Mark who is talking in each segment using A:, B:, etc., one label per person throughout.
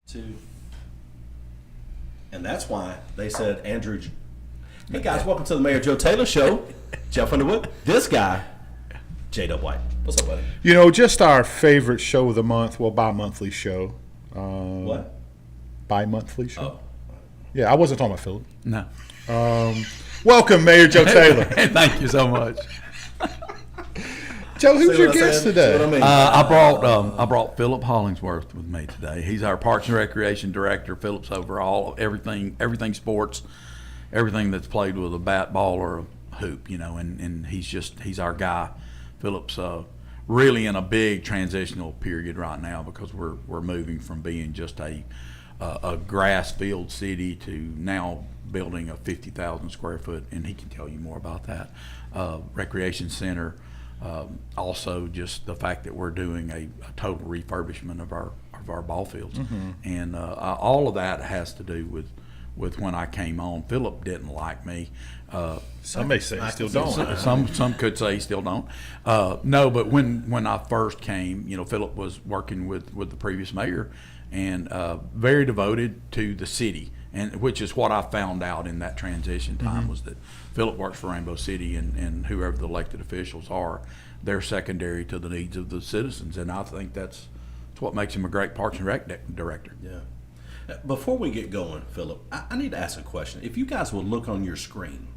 A: Two. And that's why they said Andrew. Hey guys, welcome to the Mayor Joe Taylor Show. Jeff Underwood. This guy, J.W. White. What's up, buddy?
B: You know, just our favorite show of the month. Well, bi-monthly show.
A: What?
B: Bi-monthly show.
A: Oh.
B: Yeah, I wasn't talking about Phillip.
C: No.
B: Welcome, Mayor Joe Taylor.
C: Thank you so much.
B: Joe, who's
A: See
B: your
A: what I
B: guest
A: said?
B: today?
A: See what I mean?
C: I brought Phillip Hollingsworth with me today. He's our Parks and Recreation Director. Phillip's over all everything sports, everything that's played with a bat, ball, or a hoop. You know, and he's our guy. Phillip's really in a big transitional period right now because we're moving from being just a grass field city to now building a 50,000 square foot, and he can tell you more about that recreation center. Also, just the fact that we're doing a total refurbishment of our ball fields, and all of that has to do with when I came on. Phillip didn't like me.
B: Some may say he still don't.
C: Some could say he still don't. No, but when I first came, you know, Phillip was working with the previous mayor, and very devoted to the city, and which is what I found out in that transition time was that Phillip works for Rainbow City, and whoever the elected officials are, they're secondary to the needs of the citizens, and I think that's what makes him a great Parks and Rec director.
A: Yeah. Before we get going, Phillip, I need to ask a question. If you guys will look on your screen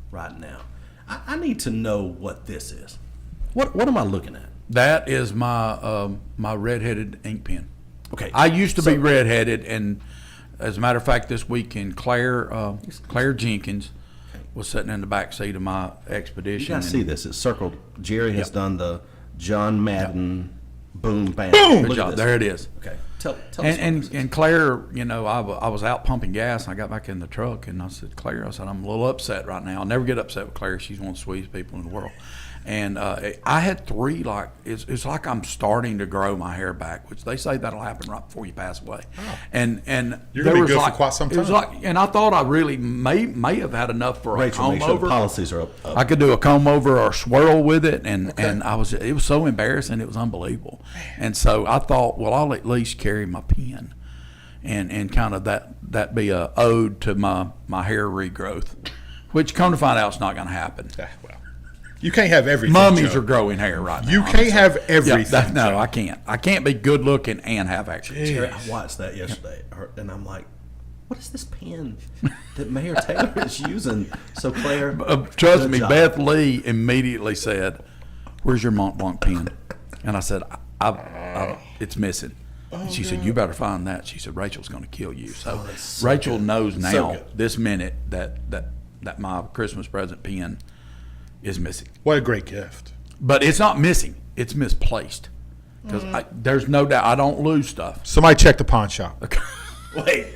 A: right now, I need to know what this is. What am I looking at?
C: That is my my redheaded ink pen.
A: Okay.
C: I used to be redheaded, and as a matter of fact, this weekend Claire Jenkins was sitting in the back seat of my expedition.
A: You guys see this? It's circled. Jerry has done the John Madden boom bam.
B: Boom!
C: Good
A: Look at
C: job.
A: this.
C: There it is.
A: Okay. Tell us what
C: And
A: this is.
C: and Claire, you know, I was out pumping gas, and I got back in the truck, and I said, Claire, I said, I'm a little upset right now. I never get upset with Claire. She's one of the sweetest people in the world. And I had three, like, it's like I'm starting to grow my hair back, which they say that'll happen right before you pass away.
B: Oh.
C: And
B: You're
C: there
B: gonna be
C: was
B: good for
C: like,
B: quite some
C: it was
B: time.
C: like, and I thought I really may have had enough for
A: Rachel,
C: a
A: make
C: comb
A: sure
C: over.
A: the policies are up.
C: I could do a comb over or a swirl with it, and it was so embarrassing, it was unbelievable. And so I thought, well, I'll at least carry my pen, and kind of that be a ode to my hair regrowth, which come to find out it's not going to happen.
B: Well, you can't have everything.
C: Mummies
B: Joe.
C: are growing hair right now.
B: You can't have everything.
C: No,
B: Joe.
C: I can't. I can't be good looking and have actions.
A: Jerry, I watched that yesterday, and I'm like, what is this pen that Mayor Taylor is using? So Claire,
C: Trust
A: good
C: me,
A: job.
C: Beth Lee immediately said, "Where's your Mont Blanc pen?" And I said, "It's missing." And she said, "You better find that." She said, "Rachel's going to kill you." So
A: that's so
C: Rachel
A: good.
C: knows
A: So
C: now,
A: good.
C: this minute, that my Christmas present pen is missing.
B: What a great gift.
C: But it's not missing; it's misplaced. Because there's no doubt I don't lose stuff.
B: Somebody check the pawn shop.
A: Wait,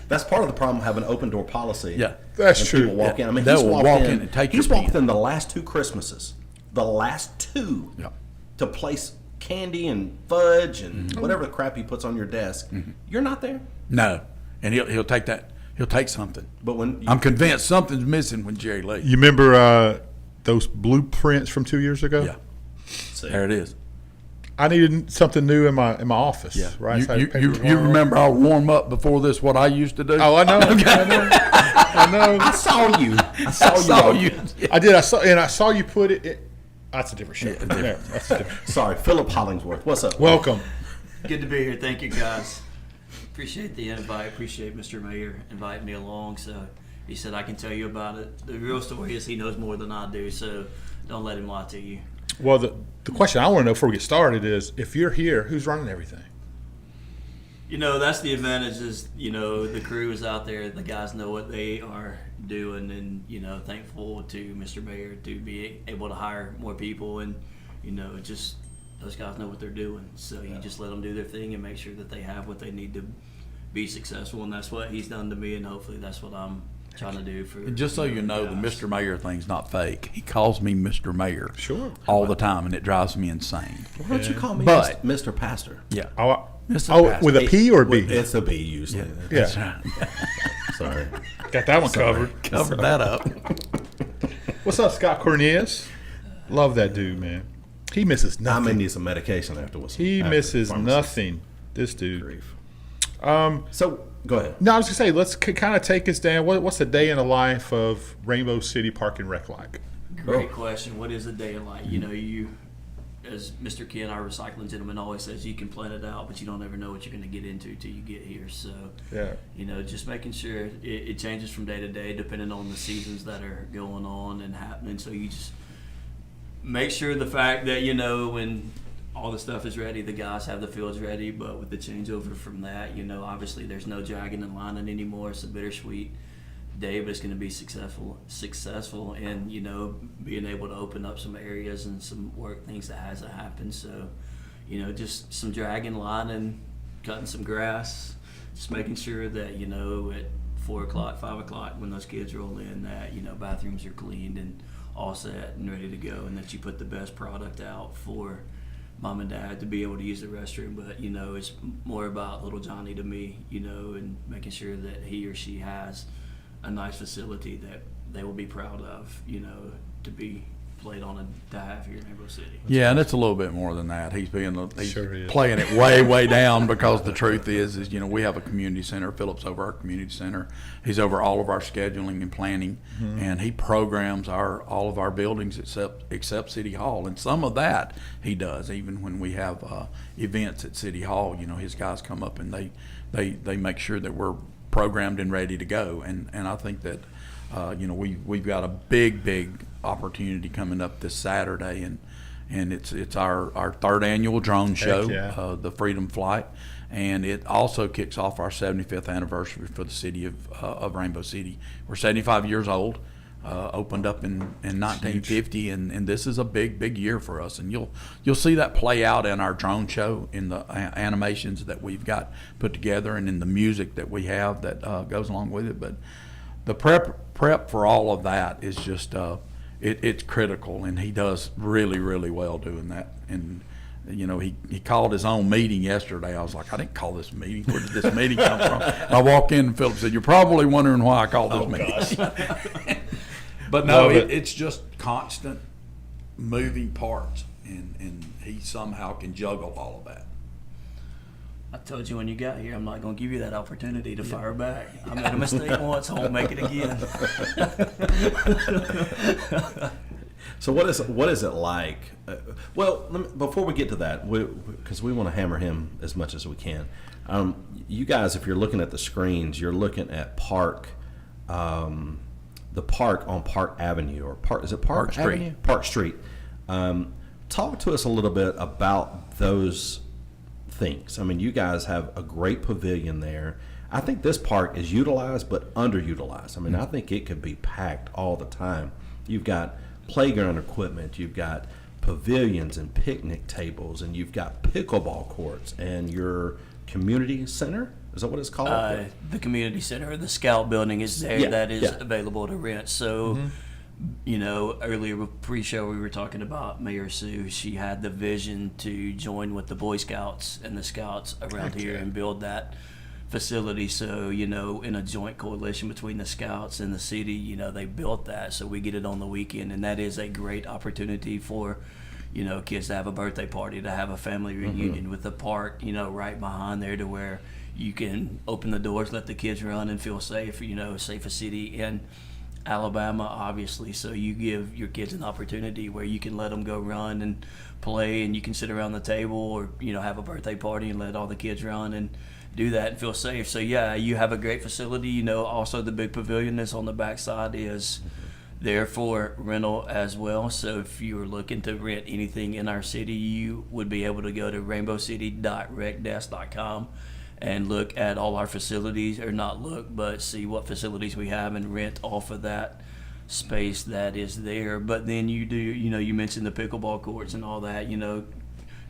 A: that's part of the problem having an open door policy.
C: Yeah.
B: That's
A: And
B: true.
A: People walk in. I mean,
C: They
A: he's
C: will
A: walked
C: walk
A: in
C: in and take
A: He's
C: your
A: walked
C: pen.
A: in the last two Christmases,
C: Yeah.
A: to place candy and fudge and whatever the crap he puts on your desk. You're not there.
C: No, and he'll take that. He'll take something.
A: But when
C: I'm convinced something's missing when Jerry leaves.
B: You remember those blueprints from 2 years ago?
C: Yeah, there it is.
B: I needed something new in my office.
C: Yeah,
B: Right. So I
C: You,
B: had
C: you,
B: papers
C: you
B: all
C: remember I'll warm up before this. What I used to do.
B: Oh, I know. I know.
A: I saw you. I saw you.
C: saw you.
B: I did. I saw you put it. That's a different show. There, that's a different.
A: Sorry, Phillip Hollingsworth. What's up?
B: Welcome.
D: Good to be here. Thank you, guys. Appreciate the invite. Appreciate Mr. Mayor inviting me along. So he said I can tell you about it. The real story is he knows more than I do, so don't let him lie to you.
B: Well, the question I want to know before we get started is, if you're here, who's running everything?
D: You know, that's the advantage is, you know, the crew is out there. The guys know what they are doing, and, you know, thankful to Mr. Mayor to be able to hire more people, and, you know, just those guys know what they're doing. So you just let them do their thing and make sure that they have what they need to be successful, and that's what he's done to me, and hopefully that's what I'm trying to do for.
C: And just so you know, the Mr. Mayor thing's not fake. He calls me Mr. Mayor
B: Sure.
C: all the time, and it drives me insane.
A: Why don't you call me
C: But-
A: Mr. Pastor?
C: Yeah.
B: Oh,
C: Mr. Pastor.
B: with a P or a B?
A: It's a B usually.
B: Yeah.
C: That's right.
A: Sorry.
B: Got that one covered.
C: Covered that up.
B: What's up, Scott Cornelius? Love that dude, man. He misses
A: I
B: nothing.
A: may need some medication afterwards.
B: He
A: after
B: misses
A: pharmacy.
B: nothing. This dude.
A: Grief. So go ahead.
B: No, I was gonna say, let's kind of take us down. What's a day in the life of Rainbow City Park and Rec like?
D: Great question. What is a day in life? You know, as Mr. Ken, our recycling gentleman, always says, you can plan it out, but you don't ever know what you're going to get into till you get here. So,
B: Yeah.
D: you know, just making sure it changes from day to day depending on the seasons that are going on and happening. So you just make sure the fact that, you know, when all the stuff is ready, the guys have the fields ready, but with the changeover from that, you know, obviously there's no dragging and lining anymore. It's a bittersweet day, but it's going to be successful and, you know, being able to open up some areas and some work things that hasn't happened. So, you know, just some dragging, lining, cutting some grass, just making sure that, you know, at 4 o'clock, 5 o'clock when those kids roll in that, you know, bathrooms are cleaned and all set and ready to go, and that you put the best product out for mom and dad to be able to use the restroom. But, you know, it's more about little Johnny to me, you know, and making sure that he or she has a nice facility that they will be proud of, you know, to be played on and to have here in Rainbow City.
C: Yeah, and it's a little bit more than that. He's
B: Sure is.
C: playing it way down, because the truth is, you know, we have a community center. Phillip's over our community center. He's over all of our scheduling and planning, and he programs all of our buildings except City Hall. And some of that he does, even when we have events at City Hall. You know, his guys come up and they make sure that we're programmed and ready to go. And I think that you know, we've got a big opportunity coming up this Saturday, and it's our third annual drone show,
B: yeah.
C: The Freedom Flight, and it also kicks off our 75th anniversary for the city of Rainbow City. We're 75 years old. Opened up in 1950, and this is a big year for us, and you'll see that play out in our drone show, in the animations that we've got put together, and in the music that we have that goes along with it. But the prep for all of that is just it's critical, and he does really well doing that. And you know, he called his own meeting yesterday. I was like, I didn't call this meeting. Where did this meeting come from? And I walked in, and Phillip said, "You're probably wondering why I called this meeting." But no, it's just constant moving parts, and he somehow can juggle all of that.
D: I told you when you got here, I'm not going to give you that opportunity to fire back. I made a mistake once, I won't make it again.
A: So what is it like? Well, before we get to that, because we want to hammer him as much as we can. You guys, if you're looking at the screens, you're looking at Park. The park on Park Avenue, or is it Park
C: Street?
A: Avenue? Park Street. Talk to us a little bit about those things. I mean, you guys have a great pavilion there. I think this park is utilized but underutilized. I mean, I think it could be packed all the time. You've got playground equipment, you've got pavilions and picnic tables, and you've got pickleball courts, and your community center. Is that what it's called?
D: The community center, the Scout building is there, that is available to rent. So, you know, earlier pre-show we were talking about Mayor Sue. She had the vision to join with the Boy Scouts and the Scouts around here and build that facility. So, you know, in a joint coalition between the Scouts and the city, you know, they built that. So we get it on the weekend, and that is a great opportunity for, you know, kids to have a birthday party, to have a family reunion with the park, you know, right behind there, to where you can open the doors, let the kids run and feel safe, you know, safest city in Alabama, obviously. So you give your kids an opportunity where you can let them go run and play, and you can sit around the table, or, you know, have a birthday party and let all the kids run and do that and feel safe. So, yeah, you have a great facility. You know, also the big pavilion that's on the backside is there for rental as well. So if you were looking to rent anything in our city, you would be able to go to rainbowcity.recdesk.com and look at all our facilities, or not look, but see what facilities we have and rent off of that space that is there. But then you do, you know, you mentioned the pickleball courts and all that, you know,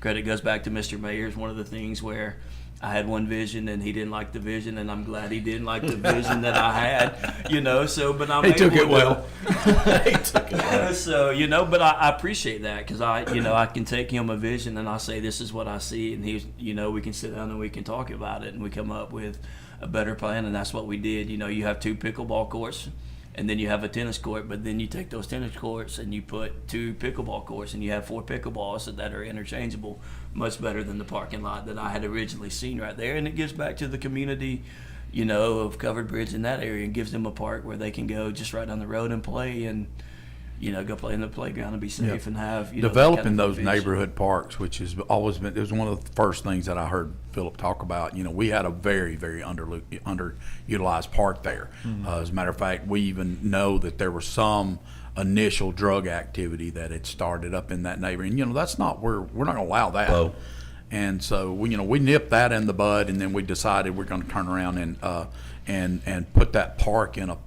D: credit goes back to Mr. Mayer's. One of the things where I had one vision and he didn't like the vision, and I'm glad he didn't like the vision that I had, you know. So, but I'm
C: He took it well.
A: He took it well.
D: So, you know, but I appreciate that, because I can take him a vision and I say, this is what I see, and he's, you know, we can sit down and we can talk about it, and we come up with a better plan, and that's what we did. You know, you have 2 pickleball courts and then you have a tennis court, but then you take those tennis courts and you put 2 pickleball courts and you have 4 pickleballs that are interchangeable, much better than the parking lot that I had originally seen right there. And it gives back to the community, of Covered Bridge in that area, and gives them a park where they can go just right down the road and play and, go play in the playground and be safe and have,
C: developing
D: the kind of
C: those
D: vision.
C: neighborhood parks, which has always been, it was one of the first things that I heard Phillip talk about. We had a very, very underutilized park there. As a matter of fact, we even know that there was some initial drug activity that had started up in that neighborhood. And, that's not where we're not going to allow that.
A: Well,
C: And so we nipped that in the bud, and then we decided we're going to turn around and put that park in a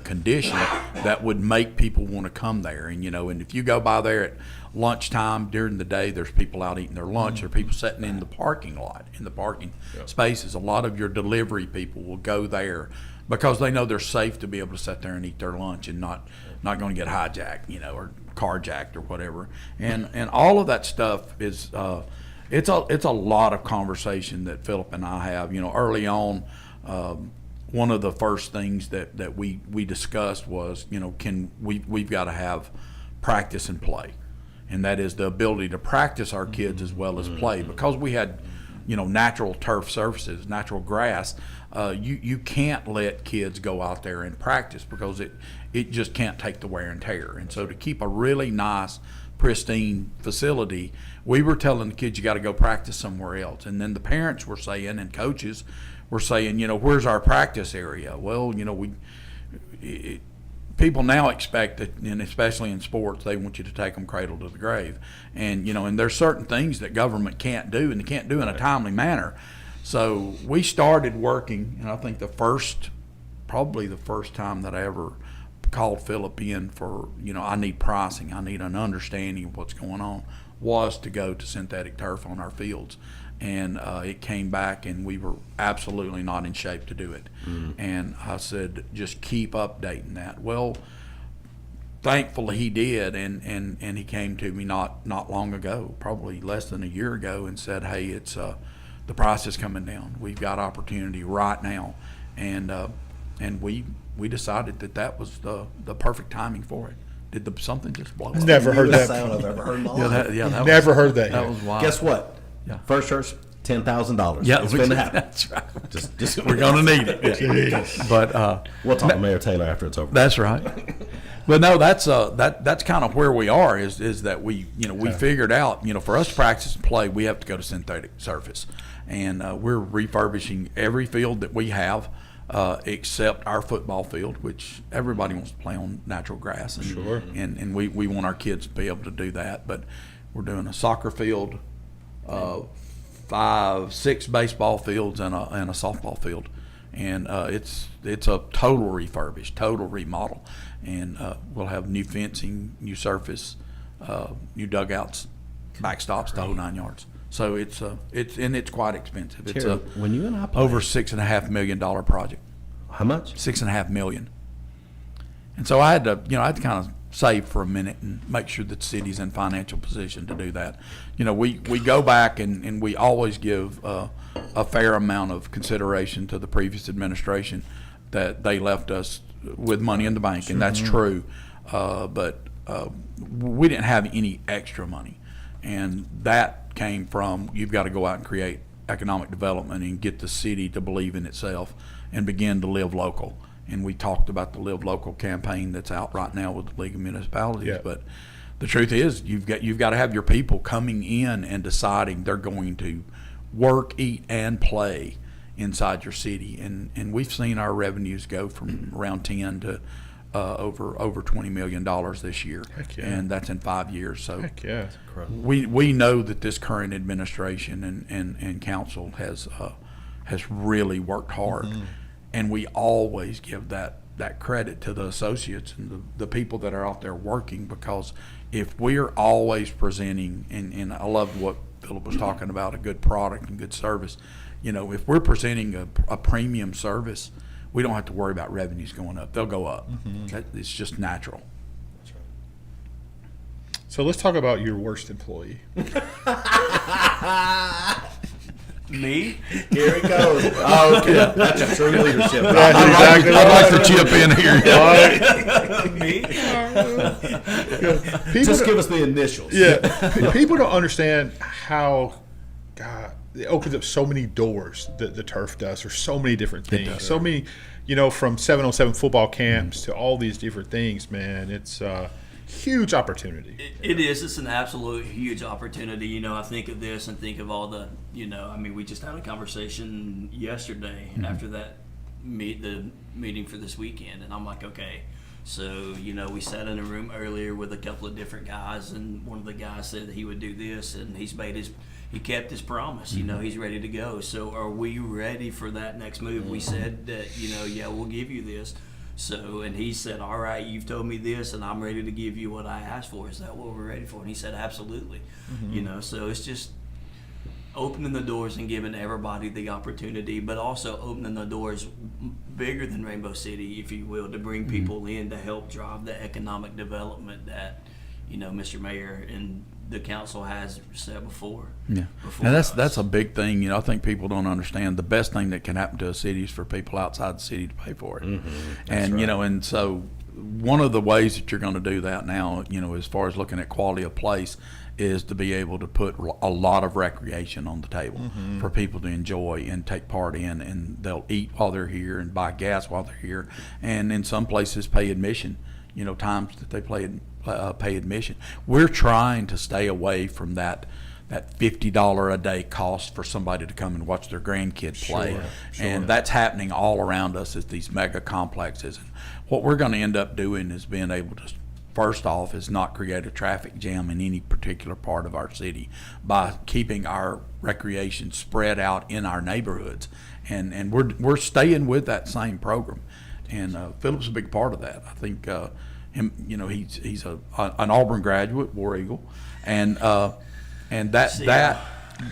C: condition that would make people want to come there. And and if you go by there at lunchtime during the day, there's people out eating their lunch. There are people sitting in the parking lot, in the parking spaces. A lot of your delivery people will go there because they know they're safe to be able to sit there and eat their lunch and not going to get hijacked, or carjacked or whatever. And all of that stuff is. It's a lot of conversation that Phillip and I have. Early on, one of the first things that we discussed was, we've got to have practice and play, and that is the ability to practice our kids as well as play, because we had, natural turf surfaces, natural grass. You can't let kids go out there and practice because it just can't take the wear and tear. And so to keep a really nice, pristine facility, we were telling the kids, you got to go practice somewhere else. And then the parents were saying, and coaches were saying, where's our practice area? Well, people now expect that, and especially in sports, they want you to take them cradle to the grave. And, and there's certain things that government can't do, and they can't do in a timely manner. So we started working, and I think probably the first time that I ever called Phillip in for, I need pricing, I need an understanding of what's going on, was to go to synthetic turf on our fields. And it came back, and we were absolutely not in shape to do it. And I said, just keep updating that. Well, thankfully he did, and he came to me not long ago, probably less than a year ago, and said, hey, it's the price is coming down. We've got opportunity right now. And we decided that was the perfect timing for it. Did something just blow up?
B: Never heard that.
A: sound I've ever heard in my
C: Yeah,
A: life.
C: that
B: Never heard that.
C: That
B: yet.
C: was wild.
A: Guess what?
C: Yeah.
A: First church, $10,000.
C: Yeah,
A: it's going to happen.
C: That's right.
A: Just
C: We're gonna need it.
B: Jeez.
C: But
A: We'll talk to Mayor Taylor after it's over.
C: that's right. But no, that's kind of where we are. Is that we figured out, for us to practice and play, we have to go to synthetic surface, and we're refurbishing every field that we have. Except our football field, which everybody wants to play on natural grass. And,
B: Sure.
C: And we want our kids to be able to do that. But we're doing a soccer field, 6 baseball fields, and a softball field. And it's a total refurbish, total remodel. And we'll have new fencing, new surface, new dugouts, backstops, the whole 9 yards. So it's quite expensive. It's
A: Terry, when you and I played,
C: over $6.5 million project.
A: how much?
C: $6.5 million. And so I had to kind of save for a minute and make sure that the city's in financial position to do that. We go back and we always give a fair amount of consideration to the previous administration that they left us with money in the bank, and that's true. But we didn't have any extra money, and that came from, you've got to go out and create economic development and get the city to believe in itself and begin to live local. And we talked about the Live Local campaign that's out right now with the League of Municipalities.
B: Yeah.
C: But the truth is, you've got to have your people coming in and deciding they're going to work, eat, and play inside your city. And we've seen our revenues go from around 10 to over $20 million this year.
B: Heck yeah.
C: And that's in 5 years. So
B: Heck yeah.
C: we know that this current administration and council has really worked hard, and we always give that credit to the associates and the people that are out there working, because if we are always presenting, and I love what Phillip was talking about, a good product and good service, if we're presenting a premium service, we don't have to worry about revenues going up. They'll go up. It's just natural.
B: So let's talk about your worst employee.
D: Me?
A: Here it goes. Oh, okay. That's true leadership.
C: I'd like to chip in here.
D: Me?
A: Just give us the initials.
B: Yeah, people don't understand how, God, it opens up so many doors that the turf does for so many different things. So many, from 7-on-7 football camps to all these different things, man. It's a huge opportunity.
D: It is. It's an absolute huge opportunity. I think of this and think of all the, we just had a conversation yesterday after that the meeting for this weekend, and I'm like, okay. So, we sat in a room earlier with a couple of different guys, and one of the guys said that he would do this, and he kept his promise. He's ready to go. So, are we ready for that next move? We said that, yeah, we'll give you this. So, and he said, all right, you've told me this, and I'm ready to give you what I asked for. Is that what we're ready for? And he said, absolutely. So it's just opening the doors and giving everybody the opportunity, but also opening the doors bigger than Rainbow City, if you will, to bring people in to help drive the economic development that, Mr. Mayor and the council has said before.
C: Yeah, and that's a big thing. I think people don't understand. The best thing that can happen to a city is for people outside the city to pay for it. And
A: right.
C: And so one of the ways that you're going to do that now, as far as looking at quality of place, is to be able to put a lot of recreation on the table for people to enjoy and take part in, and they'll eat while they're here and buy gas while they're here, and in some places pay admission. Times that they pay admission. We're trying to stay away from that $50 a day cost for somebody to come and watch their grandkid play.
A: Sure.
C: And that's happening all around us at these mega complexes. And what we're going to end up doing is being able to, first off, is not create a traffic jam in any particular part of our city by keeping our recreation spread out in our neighborhoods. And we're staying with that same program. And Phillip's a big part of that. I think him, he's an Auburn graduate, War Eagle, and that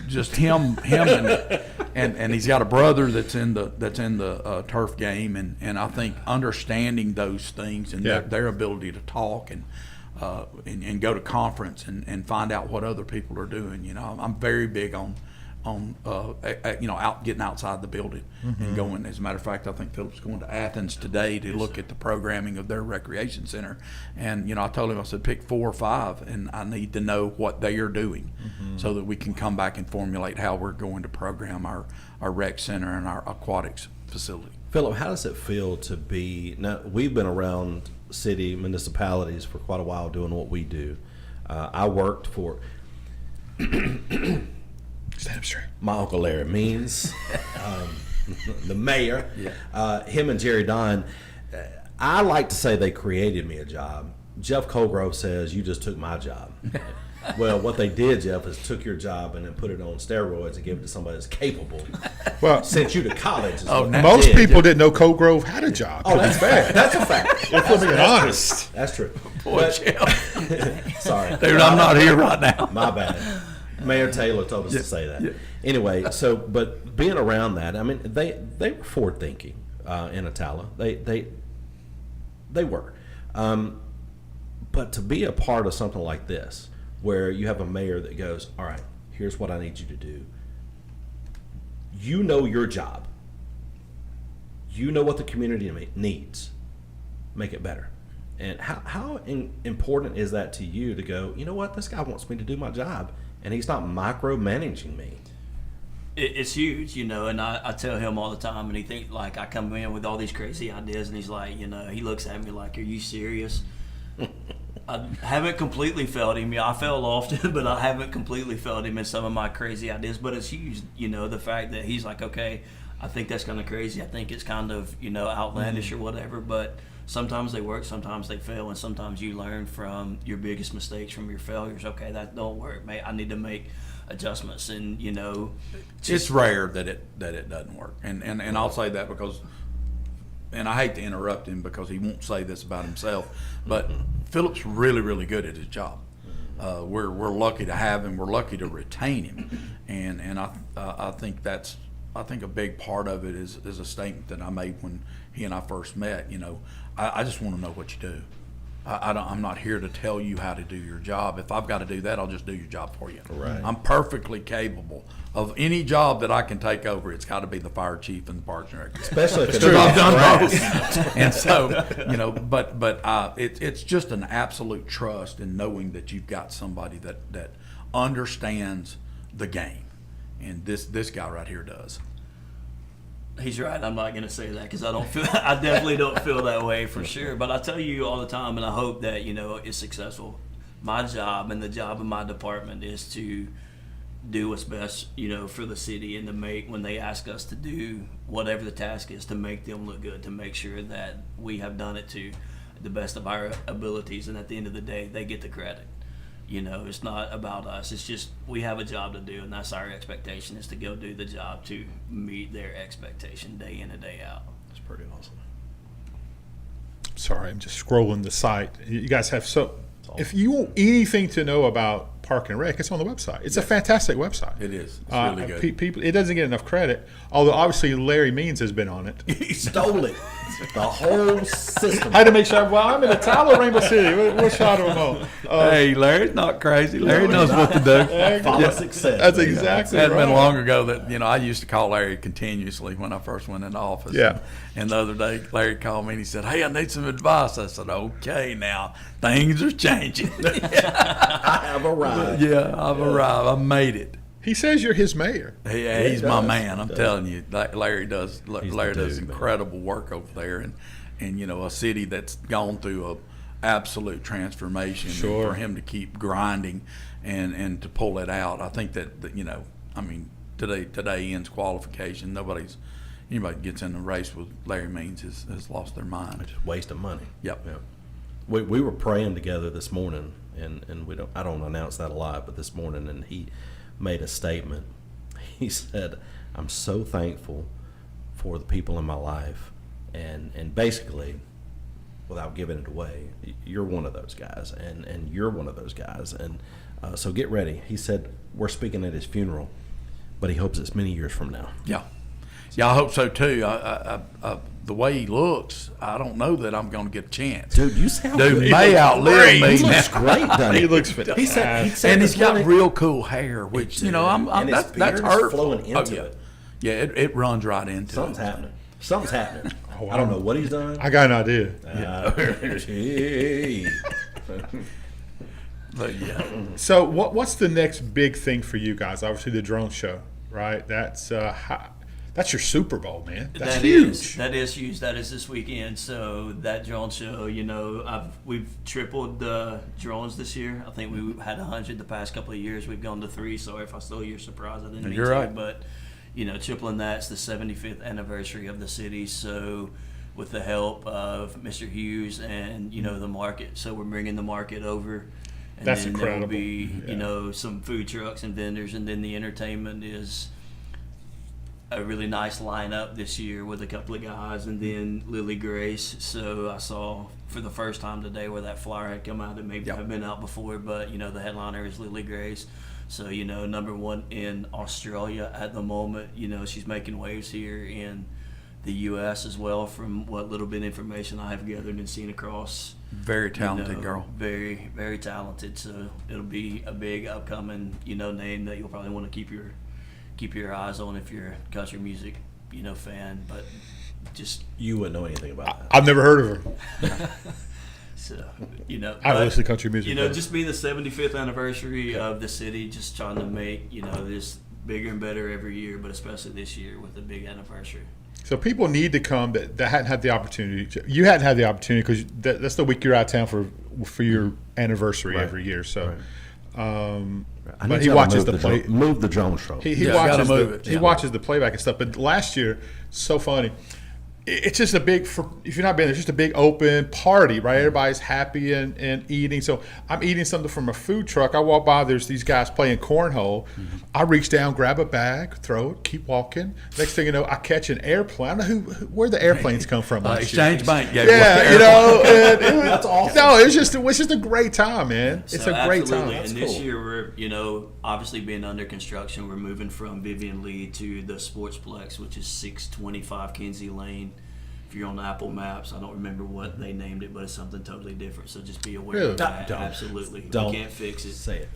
C: just him and he's got a brother that's in the turf game, and I think understanding those things and their ability to talk and go to conference and find out what other people are doing. I'm very big on getting outside the building and going. As a matter of fact, I think Phillip's going to Athens today to look at the programming of their recreation center. And I told him, I said, pick 4 or 5, and I need to know what they are doing so that we can come back and formulate how we're going to program our rec center and our aquatics facility.
A: Phillip, how does it feel to be? Now, we've been around city municipalities for quite a while doing what we do. I worked for.
B: Stand up straight.
A: My Uncle Larry Means, the mayor, him and Jerry Don. I like to say they created me a job. Jeff Colgrove says, you just took my job. Well, what they did, Jeff, is took your job and then put it on steroids and gave it to somebody that's capable.
B: Well,
A: Sent you to college.
B: Most people didn't know Colgrove had a job.
A: Oh, that's fair. That's a fact.
B: If we're being honest.
A: That's true.
C: Boy, Jeff.
A: Sorry.
C: Dude, I'm not here right now.
A: My bad. Mayor Taylor told us to say that. Yeah. Anyway, but being around that, they were forward thinking in Atala. They were. But to be a part of something like this, where you have a mayor that goes, all right, here's what I need you to do. You know your job. You know what the community needs. Make it better. And how important is that to you to go, you know what, this guy wants me to do my job, and he's not micromanaging me.
D: It's huge, and I tell him all the time, and he thinks, like, I come in with all these crazy ideas, and he's like, he looks at me like, are you serious? I haven't completely felt him. I fail often, but I haven't completely felt him in some of my crazy ideas. But it's huge, the fact that he's like, okay, I think that's kind of crazy. I think it's kind of, outlandish or whatever. But sometimes they work, sometimes they fail, and sometimes you learn from your biggest mistakes, from your failures. Okay, that don't work, mate. I need to make adjustments, and
C: it's rare that it doesn't work. And I'll say that because. And I hate to interrupt him because he won't say this about himself, but Phillip's really, really good at his job. We're lucky to have him. We're lucky to retain him, and I think a big part of it is a statement that I made when he and I first met. I just want to know what you do. I'm not here to tell you how to do your job. If I've got to do that, I'll just do your job for you.
A: Right.
C: I'm perfectly capable of any job that I can take over. It's got to be the fire chief and the parks and recreation.
A: Especially if it's
C: Because I've done
A: right.
C: both. And so, it's just an absolute trust in knowing that you've got somebody that understands the game. And this guy right here does.
D: He's right. I'm not going to say that because I definitely don't feel that way for sure. But I tell you all the time, and I hope that, it's successful. My job and the job of my department is to do what's best, for the city, and to make, when they ask us to do whatever the task is, to make them look good, to make sure that we have done it to the best of our abilities. And at the end of the day, they get the credit. It's not about us. It's just we have a job to do, and that's our expectation, is to go do the job to meet their expectation day in and day out.
A: It's pretty awesome.
B: Sorry, I'm just scrolling the site. You guys have if you want anything to know about Park and Rec, it's on the website. It's a fantastic website.
C: It is. It's really good.
B: People, it doesn't get enough credit, although obviously Larry Means has been on it.
A: He stole it. The whole system.
B: I had to make sure. Well, I'm in the Tyler Rainbow City. We'll shot him all.
C: Hey, Larry's not crazy. Larry knows what to do.
A: Follow success.
B: That's exactly
C: It had been
B: right.
C: long ago that I used to call Larry continuously when I first went into office.
B: Yeah.
C: And the other day, Larry called me and he said, "Hey, I need some advice." I said, "Okay, now things are changing."
A: I have arrived.
C: Yeah, I've arrived. I made it.
B: He says you're his mayor.
C: He's my man. I'm
A: does.
C: telling you, Larry does.
A: He's the
C: Larry does
A: dude, man.
C: incredible work over there, and a city that's gone through a absolute transformation.
B: Sure.
C: And for him to keep grinding and to pull it out, I think that today ends qualification. Anybody gets in the race with Larry Means has lost their mind.
A: Just waste of money.
C: Yep.
A: Yeah. We were praying together this morning, and I don't announce that a lot, but this morning, and he made a statement. He said, "I'm so thankful for the people in my life," and basically, without giving it away, you're one of those guys, and you're one of those guys, and so get ready. He said we're speaking at his funeral, but he hopes it's many years from now.
C: Yeah. Yeah, I hope so too. The way he looks, I don't know that I'm going to get a chance.
A: Dude, you sound
C: Dude
A: good.
C: may outlive me.
A: He looks great, doesn't he?
B: He looks
A: He
B: fantastic.
A: said
C: And he's
A: this
C: got
A: morning-
C: real cool hair, which
A: And his
C: that's
A: beard is
C: hurtful.
A: flowing into
C: yeah.
A: it.
C: Yeah, it runs right into
A: Something's
C: it.
A: happening. Something's happening.
B: Oh,
A: I don't know what he's done.
B: I got an idea.
A: Hey.
C: But yeah,
B: So what's the next big thing for you guys? Obviously the drone show, right? That's that's your Super Bowl, man. That's huge.
D: That is huge. That is this weekend. So that drone show, we've tripled the drones this year. I think we had 100 the past couple of years. We've gone to 3. Sorry if I stole your surprise. I didn't mean
C: You're
D: to.
C: right.
D: But tripling that. It's the 75th anniversary of the city. So with the help of Mr. Hughes and the market, so we're bringing the market over. And
B: That's
D: then
B: incredible.
D: There will be
B: Yeah.
D: some food trucks and vendors, and then the entertainment is a really nice lineup this year with a couple of guys, and then Lily Grace. So I saw for the first time today where that flyer had come out. It may have been out before, but the headliner is Lily Grace. So number one in Australia at the moment. She's making waves here in the U.S. as well, from what little bit of information I have gathered and seen across.
C: very talented girl.
D: Very, very talented. So it'll be a big upcoming name that you'll probably want to keep your eyes on if you're a country music fan. But just
A: You wouldn't know anything about that.
B: I've never heard of her.
D: so
B: I listen to country music. though.
D: just being the 75th anniversary of the city, just trying to make this bigger and better every year, but especially this year with the big anniversary.
B: So people need to come that hadn't had the opportunity. You hadn't had the opportunity because that's the week you're out of town for your anniversary
A: Right.
B: every year. So,
A: I
B: but
A: need
B: he
A: y'all to
B: watches
A: move
B: the play.
A: move the drone show.
B: He
C: Yeah,
B: watches
C: gotta move
B: the
C: it.
B: he
C: Yeah.
B: watches the playback and stuff. But last year, so funny. It's just a big, if you're not being there, it's just a big open party, right? Everybody's happy and eating. So I'm eating something from a food truck. I walk by, there's these guys playing cornhole. I reach down, grab a bag, throw it, keep walking. Next thing you know, I catch an airplane. I don't know where the airplanes come from. last year.
C: Exchange Bank gave
B: Yeah, and it was,
A: That's awesome.
B: No, it's just a great time, man. It's
D: So
B: a great
D: absolutely.
B: time.
D: And this year we're, obviously being under construction, we're moving from Vivian Lee to the Sportsplex, which is 625 Kinsey Lane. if you're on Apple Maps, I don't remember what they named it, but it's something totally different. So just be aware
B: Really?
D: of that.
A: Don't.
D: Absolutely.
A: Don't
D: We can't fix it.
A: say it.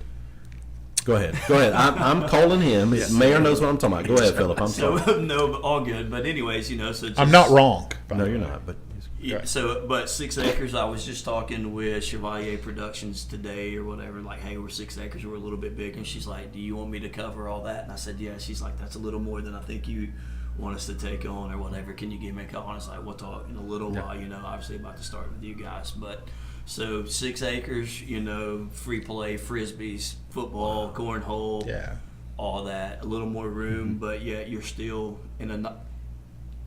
A: Go ahead. Go ahead. I'm calling him. Mayor knows what I'm talking about. Go ahead, Phillip. I'm
D: So
A: sorry.
D: no, but all good. But anyways, so just,
B: I'm not wrong. by
A: No,
B: the
A: you're
B: way.
A: not. But
D: Yeah, so, but 6 acres, I was just talking with Chevalier Productions today or whatever, like, hey, we're 6 acres, we're a little bit big. And she's like, do you want me to cover all that? And I said, yeah. She's like, that's a little more than I think you want us to take on or whatever. Can you give me a call? And I was like, we'll talk in a little while, obviously about to start with you guys. But so 6 acres, free play, frisbees, football, cornhole,
B: Yeah.
D: all that. A little more room, but yet you're still in a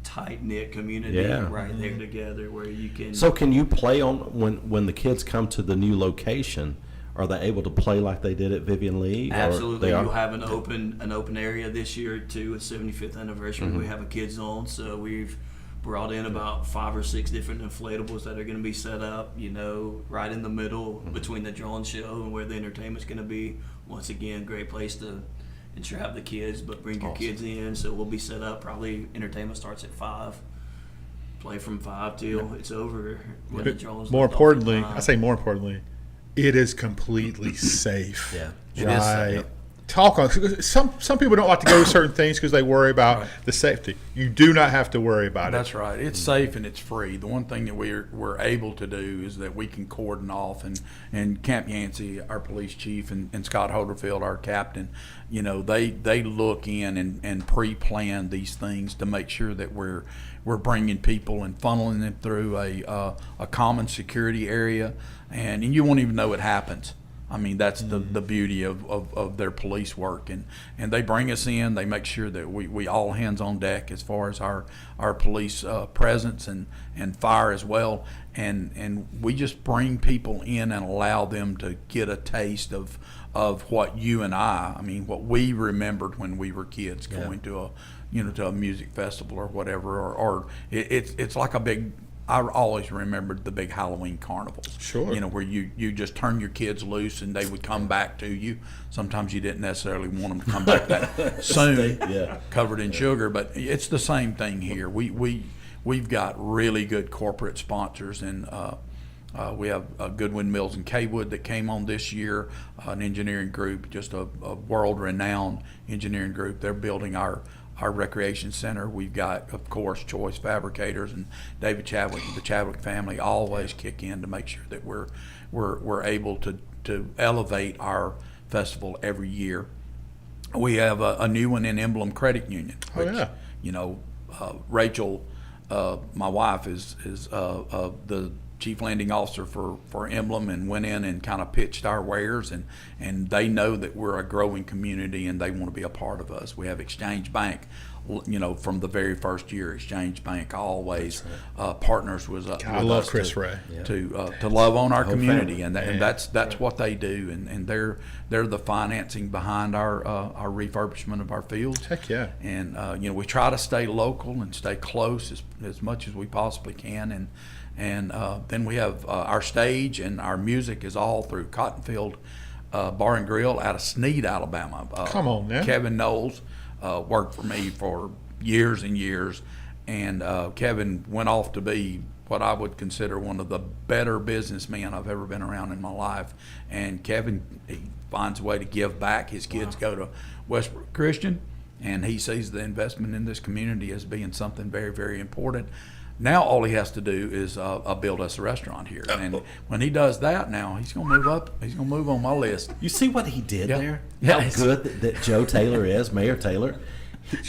D: tight-knit community right there together where you can.
A: so can you play on when the kids come to the new location? Are they able to play like they did at Vivian Lee? or
D: Absolutely,
A: they are?
D: you'll have an open area this year too. It's 75th anniversary. We have a kids zone, so we've brought in about 5 or 6 different inflatables that are going to be set up. Right in the middle between the drone show and where the entertainment's going to be. Once again, great place to entrap the kids, but bring your kids in. So we'll be set up. Probably entertainment starts at 5. Play from 5 till it's over. When the drones
B: More
D: lift off at
B: importantly,
D: 5.
B: I say more importantly, it is completely safe.
A: Yeah.
C: It is
B: Right.
C: safe.
B: Talk on some people don't like to go to certain things because they worry about the safety. You do not have to worry about it.
C: That's right. It's safe and it's free. The one thing that we're able to do is that we can cordon off, and Camp Yancey, our police chief, and Scott Holderfield, our captain, they look in and pre-plan these things to make sure that we're bringing people and funneling them through a common security area, and you won't even know it happens. I mean, that's the beauty of their police work, and they bring us in. They make sure that we all hands on deck as far as our police presence and fire as well, and we just bring people in and allow them to get a taste of what you and I mean, what we remembered when we were kids going to a music festival or whatever, or it's like a big. I always remembered the big Halloween carnivals.
B: Sure.
C: Where you just turn your kids loose and they would come back to you. Sometimes you didn't necessarily want them to come back that soon, covered in sugar. But it's the same thing here. We've got really good corporate sponsors, and we have Goodwin Mills and Kaywood that came on this year, an engineering group, just a world-renowned engineering group. They're building our recreation center. We've got, of course, Choice Fabricators and David Chadwick and the Chadwick family always kick in to make sure that we're able to elevate our festival every year. We have a new one in Emblem Credit Union. Which, Rachel, my wife, is the chief lending officer for Emblem, and went in and kind of pitched our wares, and they know that we're a growing community and they want to be a part of us. We have Exchange Bank, from the very first year. Exchange Bank always partners with us.
B: I love Chris Ray.
C: To love on our community,
A: family.
C: and that's what they do, and they're the financing behind our refurbishment of our fields.
B: Heck yeah.
C: And we try to stay local and stay close as much as we possibly can, and then we have our stage, and our music is all through Cottonfield Bar and Grill out of Sneed, Alabama.
B: Come on now.
C: Kevin Knowles worked for me for years and years, and Kevin went off to be what I would consider one of the better businessmen I've ever been around in my life. And Kevin, he finds a way to give back. His kids go to Westbrook Christian, and he sees the investment in this community as being something very, very important. Now all he has to do is build us a restaurant here, and when he does that, now he's going to move up. He's going to move on my list.
A: You see what he did there?
C: Yeah.
A: How good that Joe Taylor is, Mayor Taylor.